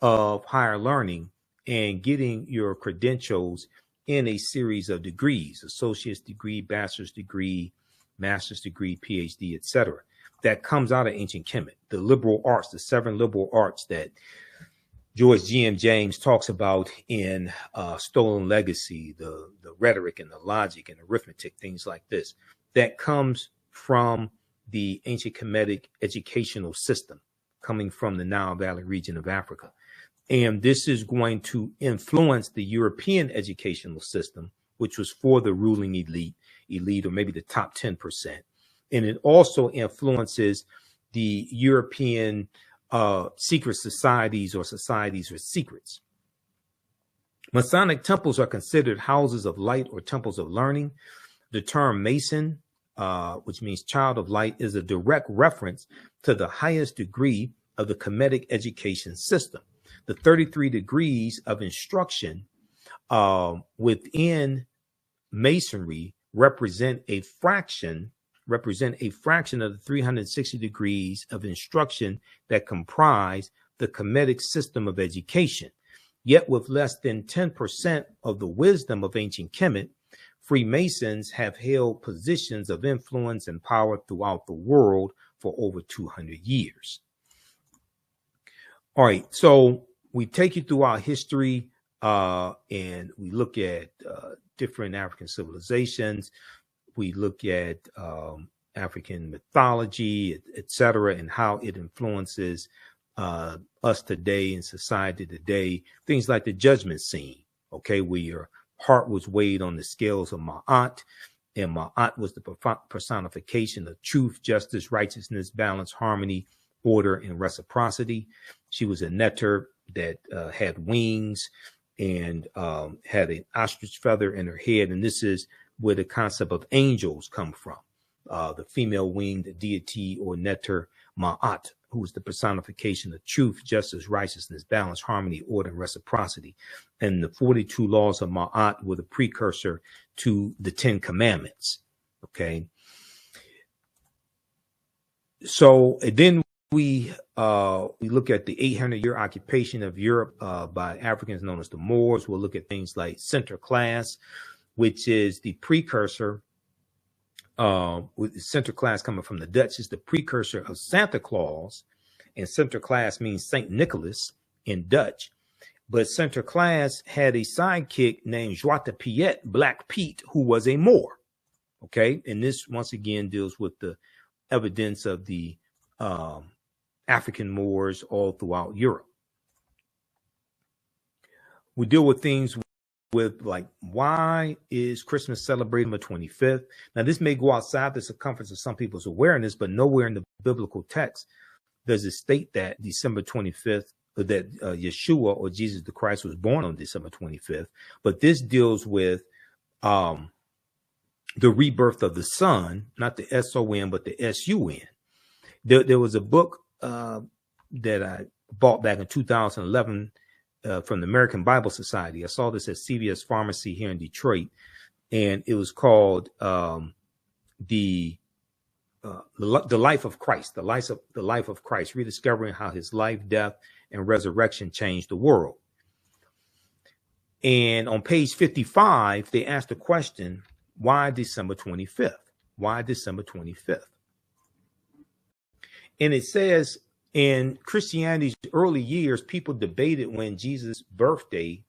of higher learning and getting your credentials in a series of degrees, associate's degree, bachelor's degree, master's degree, PhD, etc. That comes out of ancient Kemet. The liberal arts, the 7 liberal arts that George G.M. James talks about in Stolen Legacy, the rhetoric and the logic and arithmetic, things like this, that comes from the ancient Kemetic educational system coming from the Nile Valley region of Africa. And this is going to influence the European educational system, which was for the ruling elite, or maybe the top 10%. And it also influences the European secret societies or societies with secrets. Masonic temples are considered houses of light or temples of learning. The term Mason, which means child of light, is a direct reference to the highest degree of the Kemetic education system. The 33 degrees of instruction within Masonry represent a fraction of the 360 degrees of instruction that comprise the Kemetic system of education. Yet with less than 10% of the wisdom of ancient Kemet, Freemasons have held positions of influence and power throughout the world for over 200 years. All right, so we take you through our history and we look at different African civilizations. We look at African mythology, etc., and how it influences us today in society today. Things like the judgment scene, okay, where your heart was weighed on the scales of Ma'at, and Ma'at was the personification of truth, justice, righteousness, balance, harmony, order, and reciprocity. She was a netter that had wings and had an ostrich feather in her head, and this is where the concept of angels come from. The female winged deity or netter Ma'at, who is the personification of truth, justice, righteousness, balance, harmony, order, and reciprocity. And the 42 laws of Ma'at were the precursor to the 10 commandments. Okay. So then we look at the 800-year occupation of Europe by Africans known as the Moors. We'll look at things like Sinterklaas, which is the precursor, with Sinterklaas coming from the Dutch, is the precursor of Santa Claus, and Sinterklaas means Saint Nicholas in Dutch. But Sinterklaas had a sidekick named Zwarte Piet, Black Pete, who was a Moor. Okay, and this once again deals with the evidence of the African Moors all throughout Europe. We deal with things with like, why is Christmas celebrated on the 25th? Now, this may go outside the circumference of some people's awareness, but nowhere in the biblical text does it state that December 25th, that Yeshua or Jesus the Christ was born on December 25th. But this deals with the rebirth of the Son, not the S-O-N, but the S-U-N. There was a book that I bought back in 2011 from the American Bible Society. I saw this at CVS Pharmacy here in Detroit, and it was called the life of Christ, the life of Christ, rediscovering how his life, death, and resurrection changed the world. And on page 55, they asked the question, why December 25th? Why December 25th? And it says, in Christianity's early years, people debated when Jesus' birthday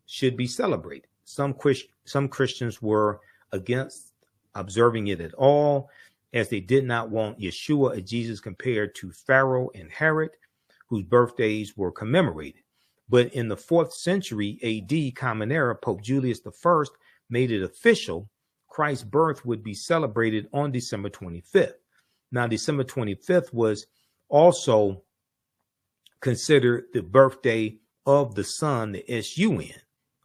should be celebrated. Some Christians were against observing it at all, as they did not want Yeshua or Jesus compared to Pharaoh and Herod, whose birthdays were commemorated. But in the 4th century AD, Common Era, Pope Julius I made it official Christ's birth would be celebrated on December 25th. Now, December 25th was also considered the birthday of the Son, the S-U-N,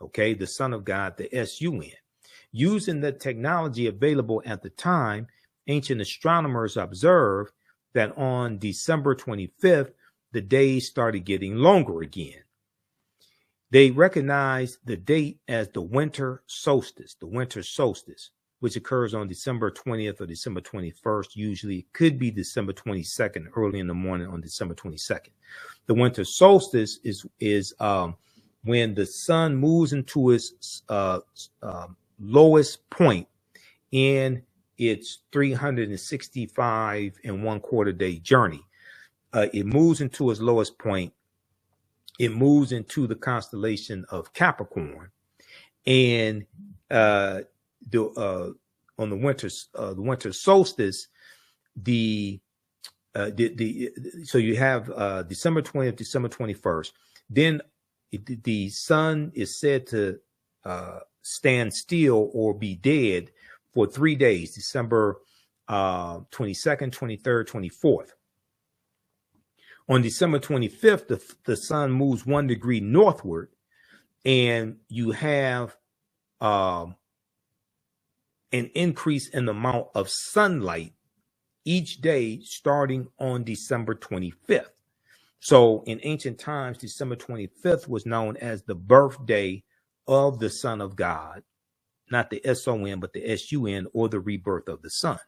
okay, the Son of God, the S-U-N. Using the technology available at the time, ancient astronomers observed that on December 25th, the days started getting longer again. They recognized the date as the winter solstice, which occurs on December 20th or December 21st. Usually it could be December 22nd, early in the morning on December 22nd. The winter solstice is when the sun moves into its lowest point in its 365 and 1/4 day journey. It moves into its lowest point. It moves into the constellation of Capricorn, and on the winter solstice, so you have December 20th, December 21st. Then the sun is said to stand still or be dead for 3 days, December 22nd, 23rd, 24th. On December 25th, the sun moves 1 degree northward, and you have an increase in the amount of sunlight each day starting on December 25th. So in ancient times, December 25th was known as the birthday of the Son of God, not the S-O-N, but the S-U-N, or the rebirth of the Son.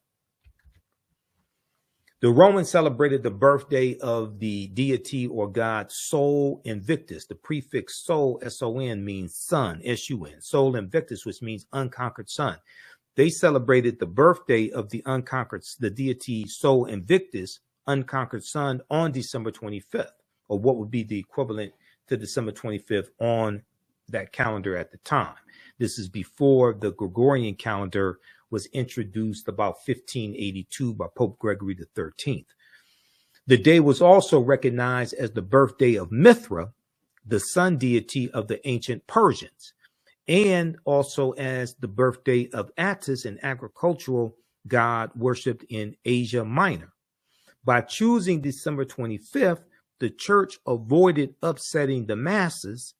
The Romans celebrated the birthday of the deity or god Sol Invictus. The prefix Sol, S-O-N, means sun, S-U-N. Sol Invictus, which means unconquered sun. They celebrated the birthday of the deity Sol Invictus, unconquered sun, on December 25th, or what would be the equivalent to December 25th on that calendar at the time. This is before the Gregorian calendar was introduced about 1582 by Pope Gregory XIII. The day was also recognized as the birthday of Mithra, the sun deity of the ancient Persians, and also as the birthday of Attis, an agricultural god worshipped in Asia Minor. By choosing December 25th, the church avoided upsetting the masses.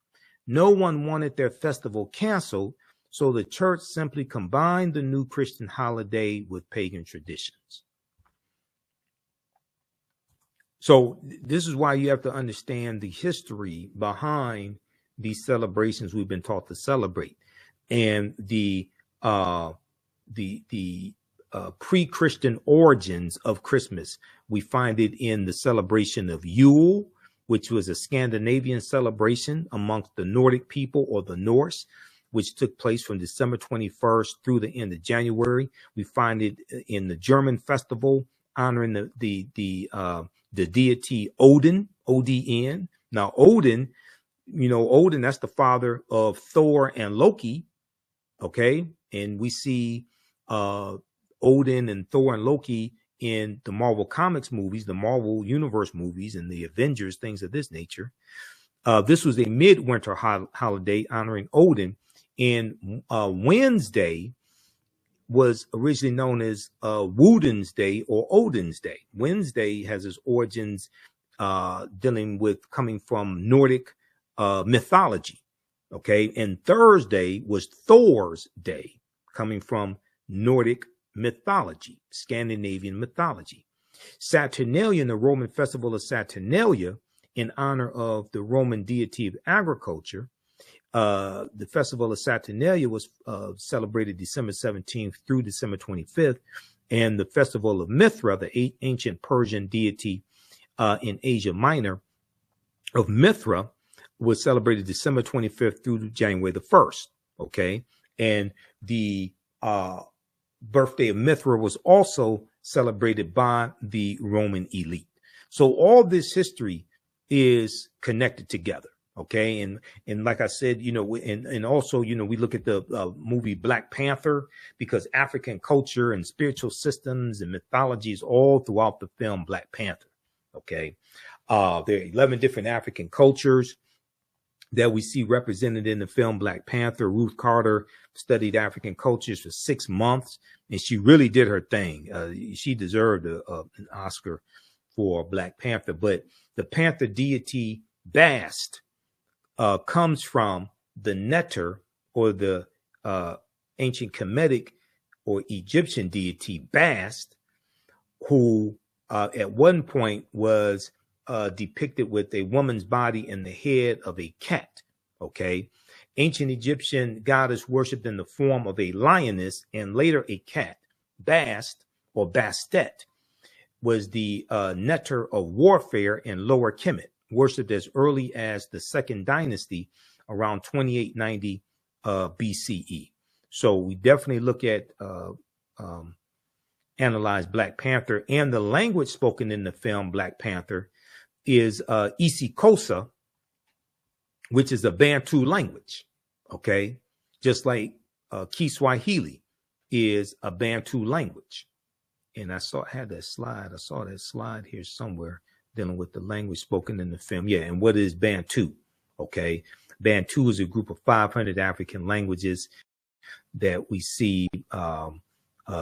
No one wanted their festival canceled, so the church simply combined the new Christian holiday with pagan traditions. So this is why you have to understand the history behind these celebrations we've been taught to celebrate, and the pre-Christian origins of Christmas. We find it in the celebration of Yule, which was a Scandinavian celebration amongst the Nordic people, or the Norse, which took place from December 21st through the end of January. We find it in the German festival honoring the deity Odin, O-D-N. Now, Odin, Odin, that's the father of Thor and Loki, okay? And we see Odin and Thor and Loki in the Marvel Comics movies, the Marvel Universe movies, and the Avengers, things of this nature. This was a midwinter holiday honoring Odin, And Wednesday was originally known as Woden's Day or Odin's Day. Wednesday has its origins dealing with coming from Nordic mythology. Okay, and Thursday was Thor's Day, coming from Nordic mythology, Scandinavian mythology. Saturnalia, the Roman festival of Saturnalia, in honor of the Roman deity of agriculture. The festival of Saturnalia was celebrated December 17th through December 25th. And the festival of Mithra, the ancient Persian deity in Asia Minor of Mithra, was celebrated December 25th through January the 1st. Okay. And the birthday of Mithra was also celebrated by the Roman elite. So all this history is connected together. Okay. And like I said, you know, and also, you know, we look at the movie Black Panther, because African culture and spiritual systems and mythologies all throughout the film Black Panther. Okay. There are 11 different African cultures that we see represented in the film Black Panther. Ruth Carter studied African cultures for 6 months, and she really did her thing. She deserved an Oscar for Black Panther. But the Panther deity Bast comes from the Neter, or the ancient Kemetic or Egyptian deity Bast, who at one point was depicted with a woman's body and the head of a cat. Okay. Ancient Egyptian goddess worshipped in the form of a lioness and later a cat. Bast, or Bastet, was the Neter of warfare in Lower Kemet, worshipped as early as the Second Dynasty around 2890 BCE. So we definitely look at analyze Black Panther, and the language spoken in the film Black Panther is isiXhosa, which is a Bantu language. Okay, just like Kiswahili is a Bantu language. And I had that slide. I saw that slide here somewhere dealing with the language spoken in the film. Yeah, and what is Bantu? Okay, Bantu is a group of 500 African languages that we see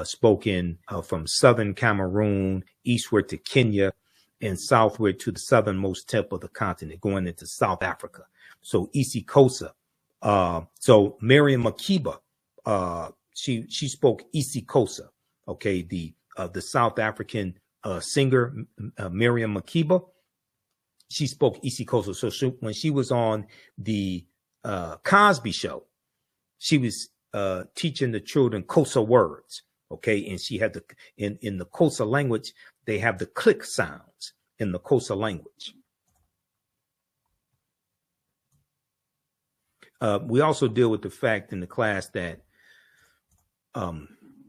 spoken from southern Cameroon eastward to Kenya and southward to the southernmost tip of the continent, going into South Africa. So isiXhosa. So Miriam Makeba, she spoke isiXhosa. Okay, the South African singer Miriam Makeba, she spoke isiXhosa. So when she was on the Cosby Show, she was teaching the children Xhosa words. Okay, and she had the in the Xhosa language, they have the click sounds in the Xhosa language. We also deal with the fact in the class that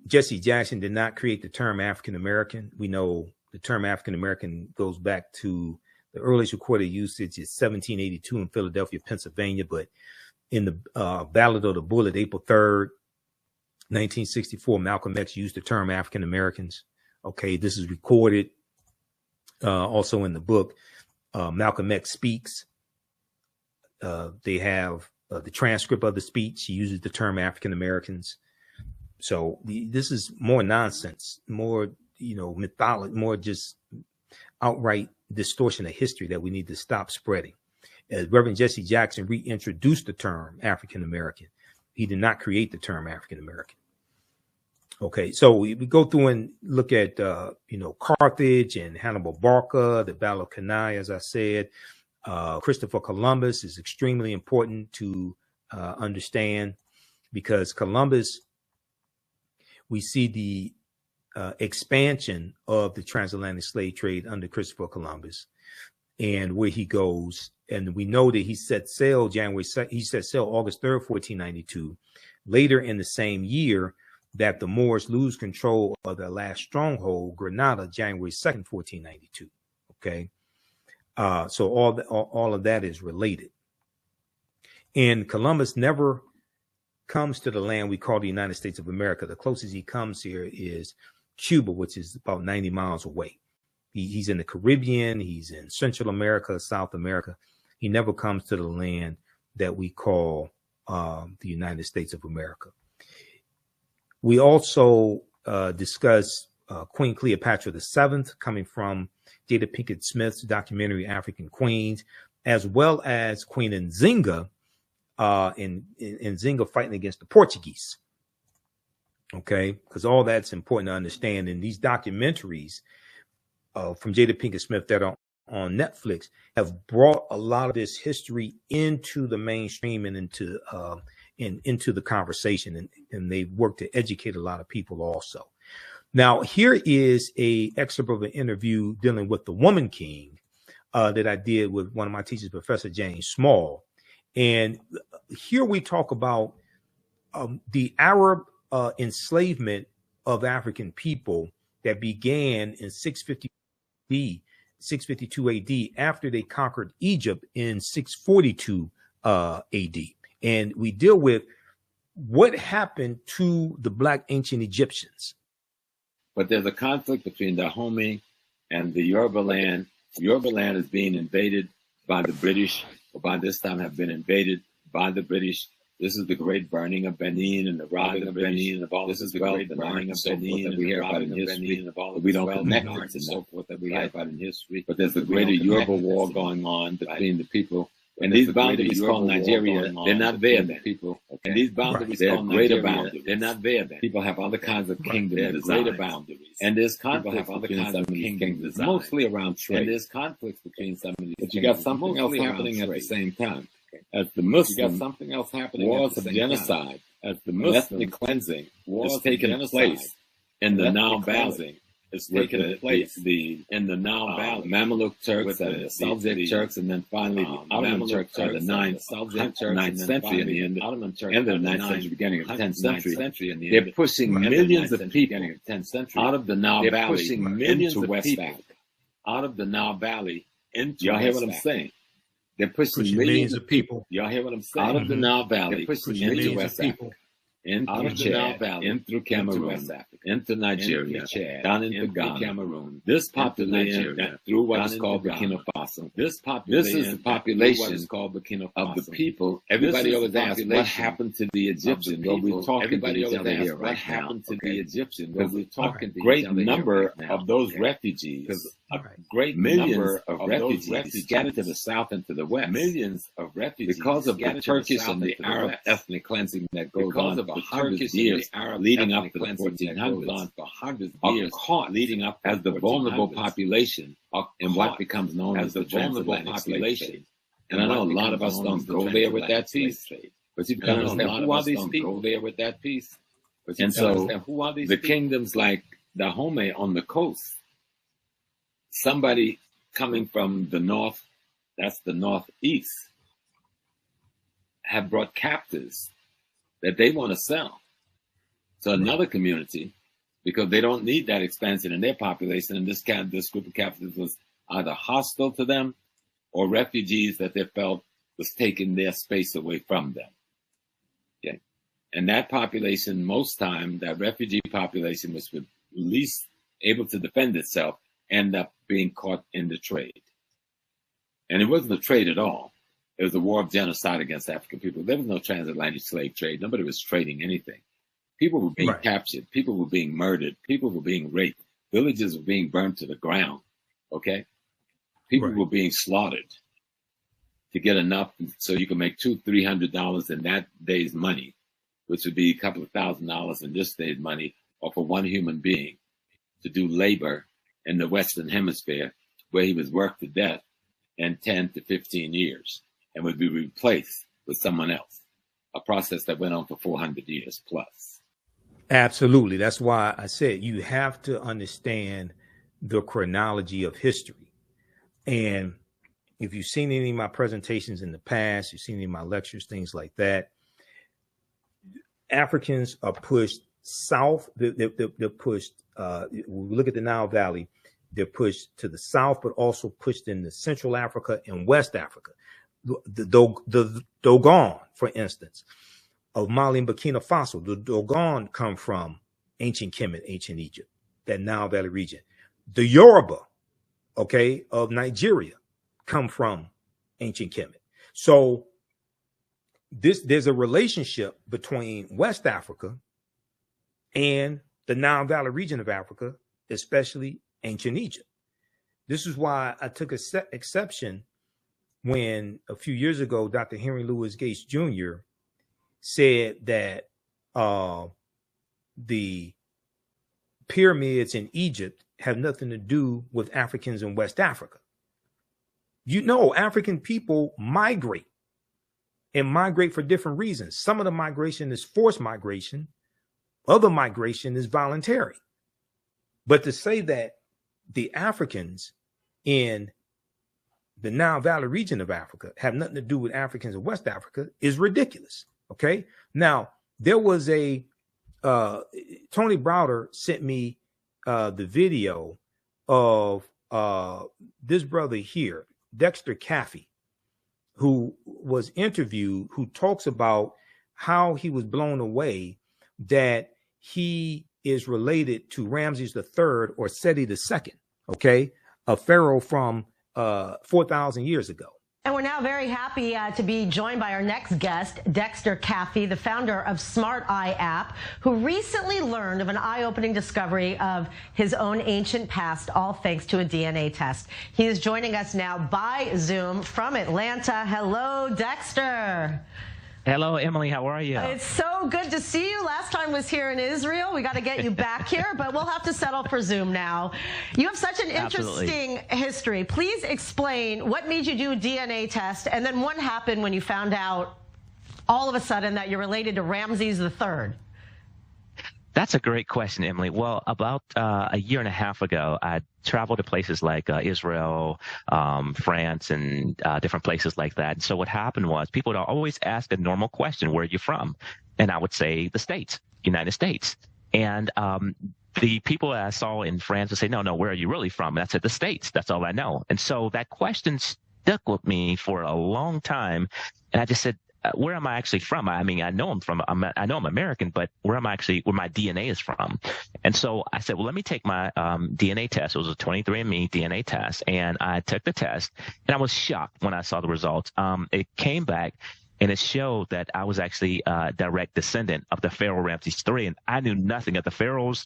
Jesse Jackson did not create the term African American. We know the term African American goes back to the earliest recorded usage is 1782 in Philadelphia, Pennsylvania. But in the Ballad of the Bullet, April 3rd, 1964, Malcolm X used the term African Americans. Okay, this is recorded also in the book Malcolm X Speaks. They have the transcript of the speech. He uses the term African Americans. So this is more nonsense, more, mythology, more just outright distortion of history that we need to stop spreading. As Reverend Jesse Jackson reintroduced the term African American, he did not create the term African American. Okay, so we go through and look at, Carthage and Hannibal Barca, the Battle of Cannae, as I said. Christopher Columbus is extremely important to understand, because Columbus, we see the expansion of the transatlantic slave trade under Christopher Columbus and where he goes. And we know that he set sail August 3rd, 1492. Later in the same year, that the Moors lose control of their last stronghold, Granada, January 2nd, 1492. Okay. So all of that is related. And Columbus never comes to the land we call the United States of America. The closest he comes here is Cuba, which is about 90 miles away. He's in the Caribbean. He's in Central America, South America. He never comes to the land that we call the United States of America. We also discuss Queen Cleopatra VII, coming from Jada Pinkett Smith's documentary African Queens, as well as Queen Nzinga, Nzinga fighting against the Portuguese. Okay, because all that's important to understand. In these documentaries from Jada Pinkett Smith that are on Netflix have brought a lot of this history into the mainstream and into the conversation, and they work to educate a lot of people also. Now, here is a excerpt of an interview dealing with the Woman King that I did with one of my teachers, Professor James Small. And here we talk about the Arab enslavement of African people that began in 652 AD after they conquered Egypt in 642 AD. And we deal with what happened to the Black ancient Egyptians. But there's a conflict between the Dahomey and the Yoruba land. Yoruba land is being invaded by the British, or by this time have been invaded by the British. This is the great burning of Benin and the robbing of Benin and all this is the great burning of Benin that we hear about in history. We don't connect it and so forth that we hear about in history. But there's a greater Yoruba war going on between the people. And these boundaries called Nigeria, they're not there then. People, and these boundaries called greater boundaries, they're not there then. People have other kinds of kingdoms, greater boundaries. And there's conflict between some of these kingdoms, mostly around trade. And there's conflict between some of these. But you got something else happening at the same time. As the Muslims, you got something else happening. Wars of genocide, as the Muslim ethnic cleansing is taking place in the Nile Valley. It's taking place in the Nile Valley. Mameluke Turks and the Seljuk Turks, and then finally the Ottoman Turks are the 9th century and the end of the 9th century, beginning of the 10th century. They're pushing millions of people out of the Nile Valley into West Africa. Out of the Nile Valley into y'all hear what I'm saying? They're pushing millions of people. Y'all hear what I'm saying? Out of the Nile Valley, pushing into West Africa. Into Chad, in through Cameroon, into Nigeria, down into Ghana, Cameroon. This population through what is called Burkina Faso. This is the population of the people. Everybody always asks, what happened to the Egyptians? Well, we're talking to each other here right now. What happened to the Egyptians? Well, we're talking to great number of those refugees. A great number of refugees scattered to the south and to the west. Millions of refugees because of the Turkish and the Arab ethnic cleansing that goes on for hundreds of years leading up to the 1400s. For hundreds of years caught leading up as the vulnerable population in what becomes known as the vulnerable population. And I know a lot of us don't go there with that piece, but you can understand who are these people there with that piece. And so the kingdoms like Dahomey on the coast, somebody coming from the north, that's the northeast, have brought captives that they want to sell to another community because they don't need that expansion in their population. And this group of captives was either hostile to them or refugees that they felt was taking their space away from them. Okay. And that population, most time, that refugee population was at least able to defend itself, end up being caught in the trade. And it wasn't a trade at all. It was a war of genocide against African people. There was no transatlantic slave trade. Nobody was trading anything. People were being captured. People were being murdered. People were being raped. Villages were being burned to the ground. Okay? People were being slaughtered to get enough so you can make $200-300 in that day's money, which would be a couple of $1,000s in this day's money, or for one human being to do labor in the Western Hemisphere, where he was worked to death in 10 to 15 years and would be replaced with someone else, a process that went on for 400 years plus. Absolutely. That's why I said you have to understand the chronology of history. And if you've seen any of my presentations in the past, you've seen any of my lectures, things like that, Africans are pushed south. They're pushed, we look at the Nile Valley, they're pushed to the south, but also pushed into Central Africa and West Africa. The Dogon, for instance, of Mali and Burkina Faso, the Dogon come from ancient Kemet, ancient Egypt, that Nile Valley region. The Yoruba, okay, of Nigeria come from ancient Kemet. So there's a relationship between West Africa and the Nile Valley region of Africa, especially ancient Egypt. This is why I took exception when a few years ago, Dr. Henry Louis Gates Jr. said that the pyramids in Egypt have nothing to do with Africans in West Africa. You know, African people migrate and migrate for different reasons. Some of the migration is forced migration. Other migration is voluntary. But to say that the Africans in the Nile Valley region of Africa have nothing to do with Africans in West Africa is ridiculous. Okay. Now, there was a Tony Browder sent me the video of this brother here, Dexter Caffey, who was interviewed, who talks about how he was blown away that he is related to Ramses III or Seti II, okay, a pharaoh from 4,000 years ago. And we're now very happy to be joined by our next guest, Dexter Caffey, the founder of Smart Eye app, who recently learned of an eye-opening discovery of his own ancient past, all thanks to a DNA test. He is joining us now by Zoom from Atlanta. Hello, Dexter. Hello, Emily. How are you? It's so good to see you. Last time was here in Israel. We got to get you back here, but we'll have to settle for Zoom now. You have such an interesting history. Please explain what made you do a DNA test, and then what happened when you found out all of a sudden that you're related to Ramses III. That's a great question, Emily. Well, about a year and a half ago, I traveled to places like Israel, France, and different places like that. And so what happened was people would always ask a normal question, where are you from? And I would say the States, United States. And the people that I saw in France would say, no, where are you really from? And I said, the States. That's all I know. And so that question stuck with me for a long time. And I just said, where am I actually from? I mean, I know I know I'm American, but where my DNA is from? And so I said, well, let me take my DNA test. It was a 23andMe DNA test. And I took the test, and I was shocked when I saw the results. It came back, and it showed that I was actually a direct descendant of the Pharaoh Ramses III. And I knew nothing of the pharaohs.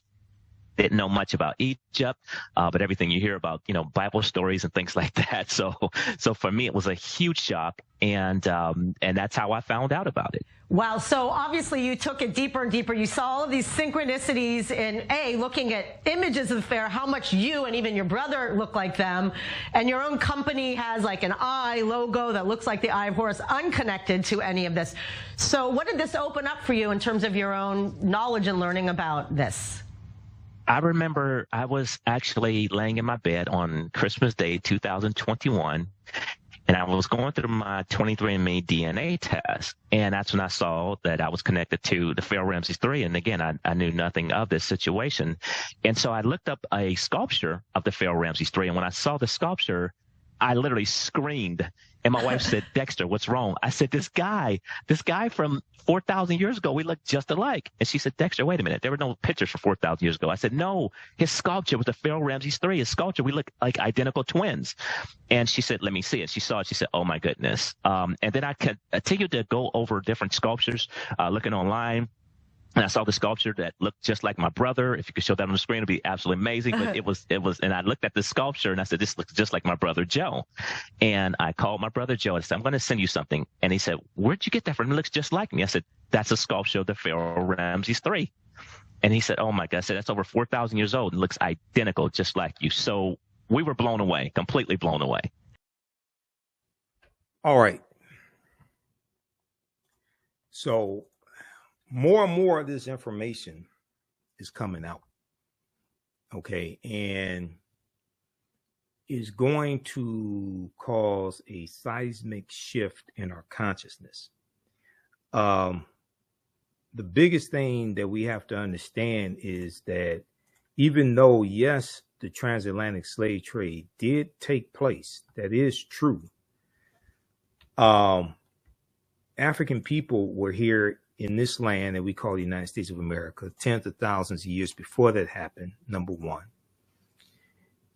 Didn't know much about Egypt, but everything you hear about, Bible stories and things like that. So for me, it was a huge shock, and that's how I found out about it. Wow. So obviously you took it deeper and deeper. You saw all of these synchronicities in looking at images of the pharaoh, how much you and even your brother look like them. And your own company has like an eye logo that looks like the Eye of Horus, unconnected to any of this. So what did this open up for you in terms of your own knowledge and learning about this? I remember I was actually laying in my bed on Christmas Day, 2021, and I was going through my 23andMe DNA test, and that's when I saw that I was connected to the Pharaoh Ramses III. And again, I knew nothing of this situation. And so I looked up a sculpture of the Pharaoh Ramses III, and when I saw the sculpture, I literally screamed. And my wife said, Dexter, what's wrong? I said, this guy from 4,000 years ago, we look just alike. And she said, Dexter, wait a minute. There were no pictures from 4,000 years ago. I said, no, his sculpture was the Pharaoh Ramses III. His sculpture, we look like identical twins. And she said, let me see it. She saw it. She said, oh, my goodness. And then I continued to go over different sculptures, looking online. And I saw the sculpture that looked just like my brother. If you could show that on the screen, it'd be absolutely amazing. But it was, and I looked at the sculpture and I said, this looks just like my brother Joe. And I called my brother Joe and I said, I'm going to send you something. And he said, where'd you get that from? It looks just like me. I said, that's a sculpture of the Pharaoh Ramses III. And he said, oh my God. I said, that's over 4,000 years old and looks identical, just like you. So we were blown away, completely blown away. All right. So more and more of this information is coming out. Okay. And is going to cause a seismic shift in our consciousness. The biggest thing that we have to understand is that even though, yes, the transatlantic slave trade did take place, that is true. African people were here in this land that we call the United States of America, tens of thousands of years before that happened, number one.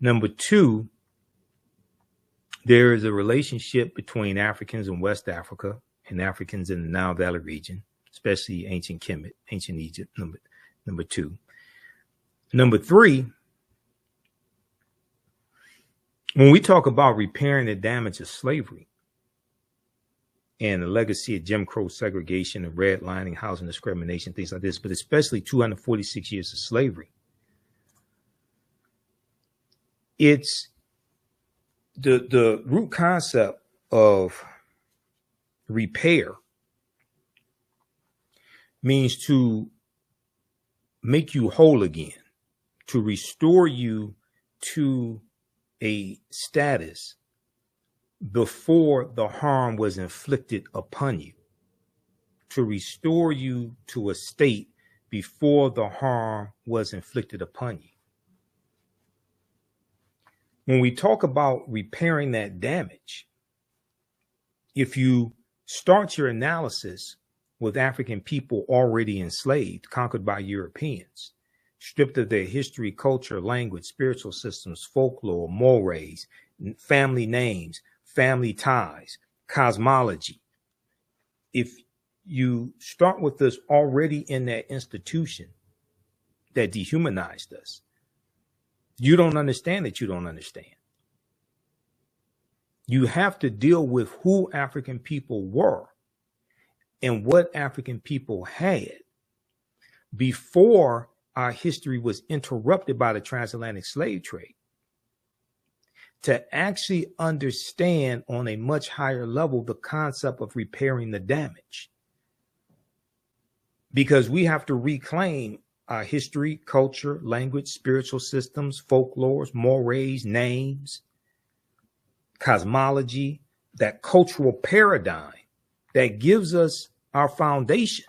Number two, there is a relationship between Africans and West Africa and Africans in the Nile Valley region, especially ancient Kemet, ancient Egypt, number 2. Number 3, when we talk about repairing the damage of slavery and the legacy of Jim Crow segregation and redlining, housing discrimination, things like this, but especially 246 years of slavery, it's the root concept of repair means to make you whole again, to restore you to a status before the harm was inflicted upon you, to restore you to a state before the harm was inflicted upon you. When we talk about repairing that damage, if you start your analysis with African people already enslaved, conquered by Europeans, stripped of their history, culture, language, spiritual systems, folklore, mores, family names, family ties, cosmology. If you start with us already in that institution that dehumanized us, you don't understand that you don't understand. You have to deal with who African people were and what African people had before our history was interrupted by the transatlantic slave trade, to actually understand on a much higher level the concept of repairing the damage. Because we have to reclaim our history, culture, language, spiritual systems, folklores, mores, names, cosmology, that cultural paradigm that gives us our foundation,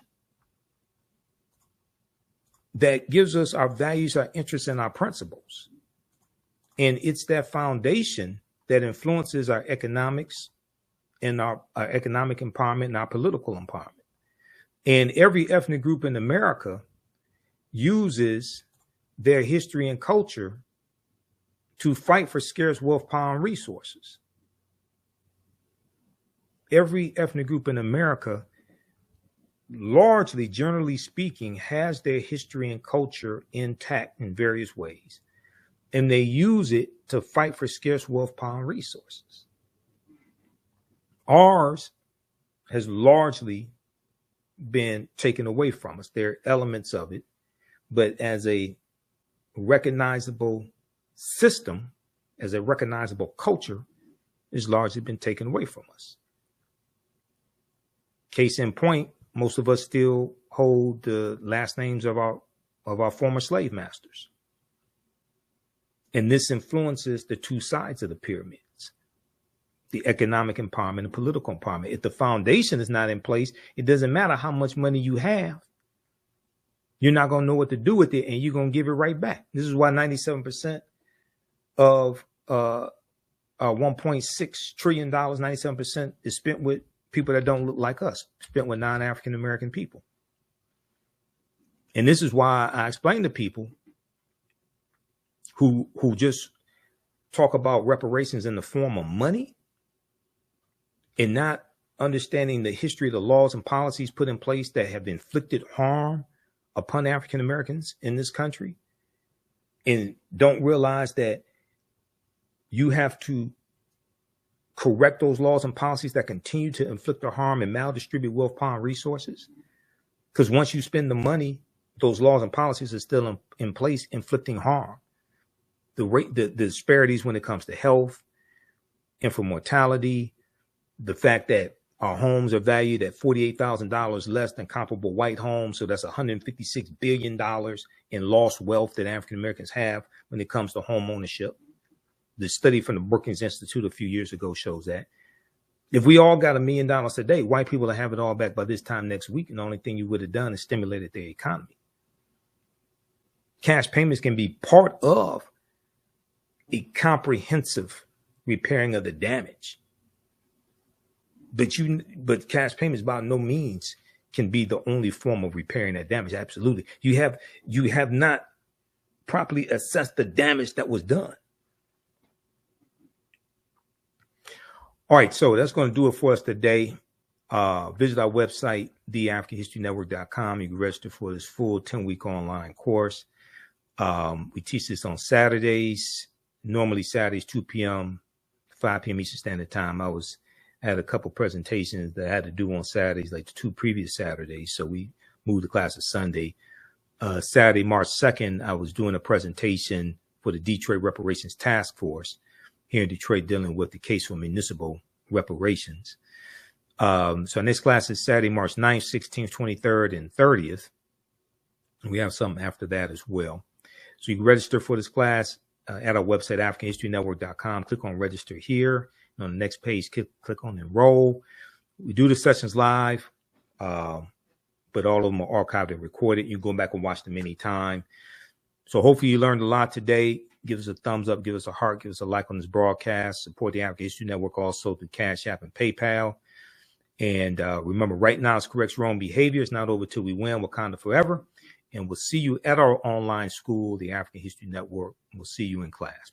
that gives us our values, our interests, and our principles. And it's that foundation that influences our economics and our economic empowerment and our political empowerment. And every ethnic group in America uses their history and culture to fight for scarce wealth, power, and resources. Every ethnic group in America, largely, generally speaking, has their history and culture intact in various ways. And they use it to fight for scarce wealth, power, and resources. Ours has largely been taken away from us. There are elements of it, but as a recognizable system, as a recognizable culture, it's largely been taken away from us. Case in point, most of us still hold the last names of our former slave masters. And this influences the two sides of the pyramids, the economic empowerment and political empowerment. If the foundation is not in place, it doesn't matter how much money you have. You're not going to know what to do with it, and you're going to give it right back. This is why 97% of $1.6 trillion, 97% is spent with people that don't look like us, spent with non-African American people. And this is why I explain to people who just talk about reparations in the form of money and not understanding the history of the laws and policies put in place that have inflicted harm upon African Americans in this country, and don't realize that you have to correct those laws and policies that continue to inflict the harm and maldistribute wealth, power, and resources. Because once you spend the money, those laws and policies are still in place, inflicting harm. The disparities when it comes to health, infant mortality, the fact that our homes are valued at $48,000 less than comparable white homes. So that's $156 billion in lost wealth that African Americans have when it comes to home ownership. The study from the Brookings Institute a few years ago shows that. If we all got $1 million today, white people will have it all back by this time next week. And the only thing you would have done is stimulated their economy. Cash payments can be part of a comprehensive repairing of the damage. But cash payments by no means can be the only form of repairing that damage. Absolutely. You have not properly assessed the damage that was done. All right, so that's going to do it for us today. Visit our website, theafricanhistorynetwork.com. You can register for this full 10-week online course. We teach this on Saturdays, normally Saturdays, 2 p.m., 5 p.m. Eastern Standard Time. I had a couple presentations that I had to do on Saturdays, like the 2 previous Saturdays. So we moved the class to Sunday. Saturday, March 2nd, I was doing a presentation for the Detroit Reparations Task Force here in Detroit, dealing with the case for municipal reparations. So our next class is Saturday, March 9th, 16th, 23rd, and 30th. We have something after that as well. So you can register for this class at our website, AfricanHistoryNetwork.com. Click on register here. And on the next page, click on enroll. We do the sessions live, but all of them are archived and recorded. You can go back and watch them anytime. So hopefully you learned a lot today. Give us a thumbs up, give us a heart, give us a like on this broadcast. Support the African History Network also through Cash App and PayPal. And remember, right now it's corrects wrong behavior. It's not over till we win. Wakanda forever. And we'll see you at our online school, the African History Network. We'll see you in class.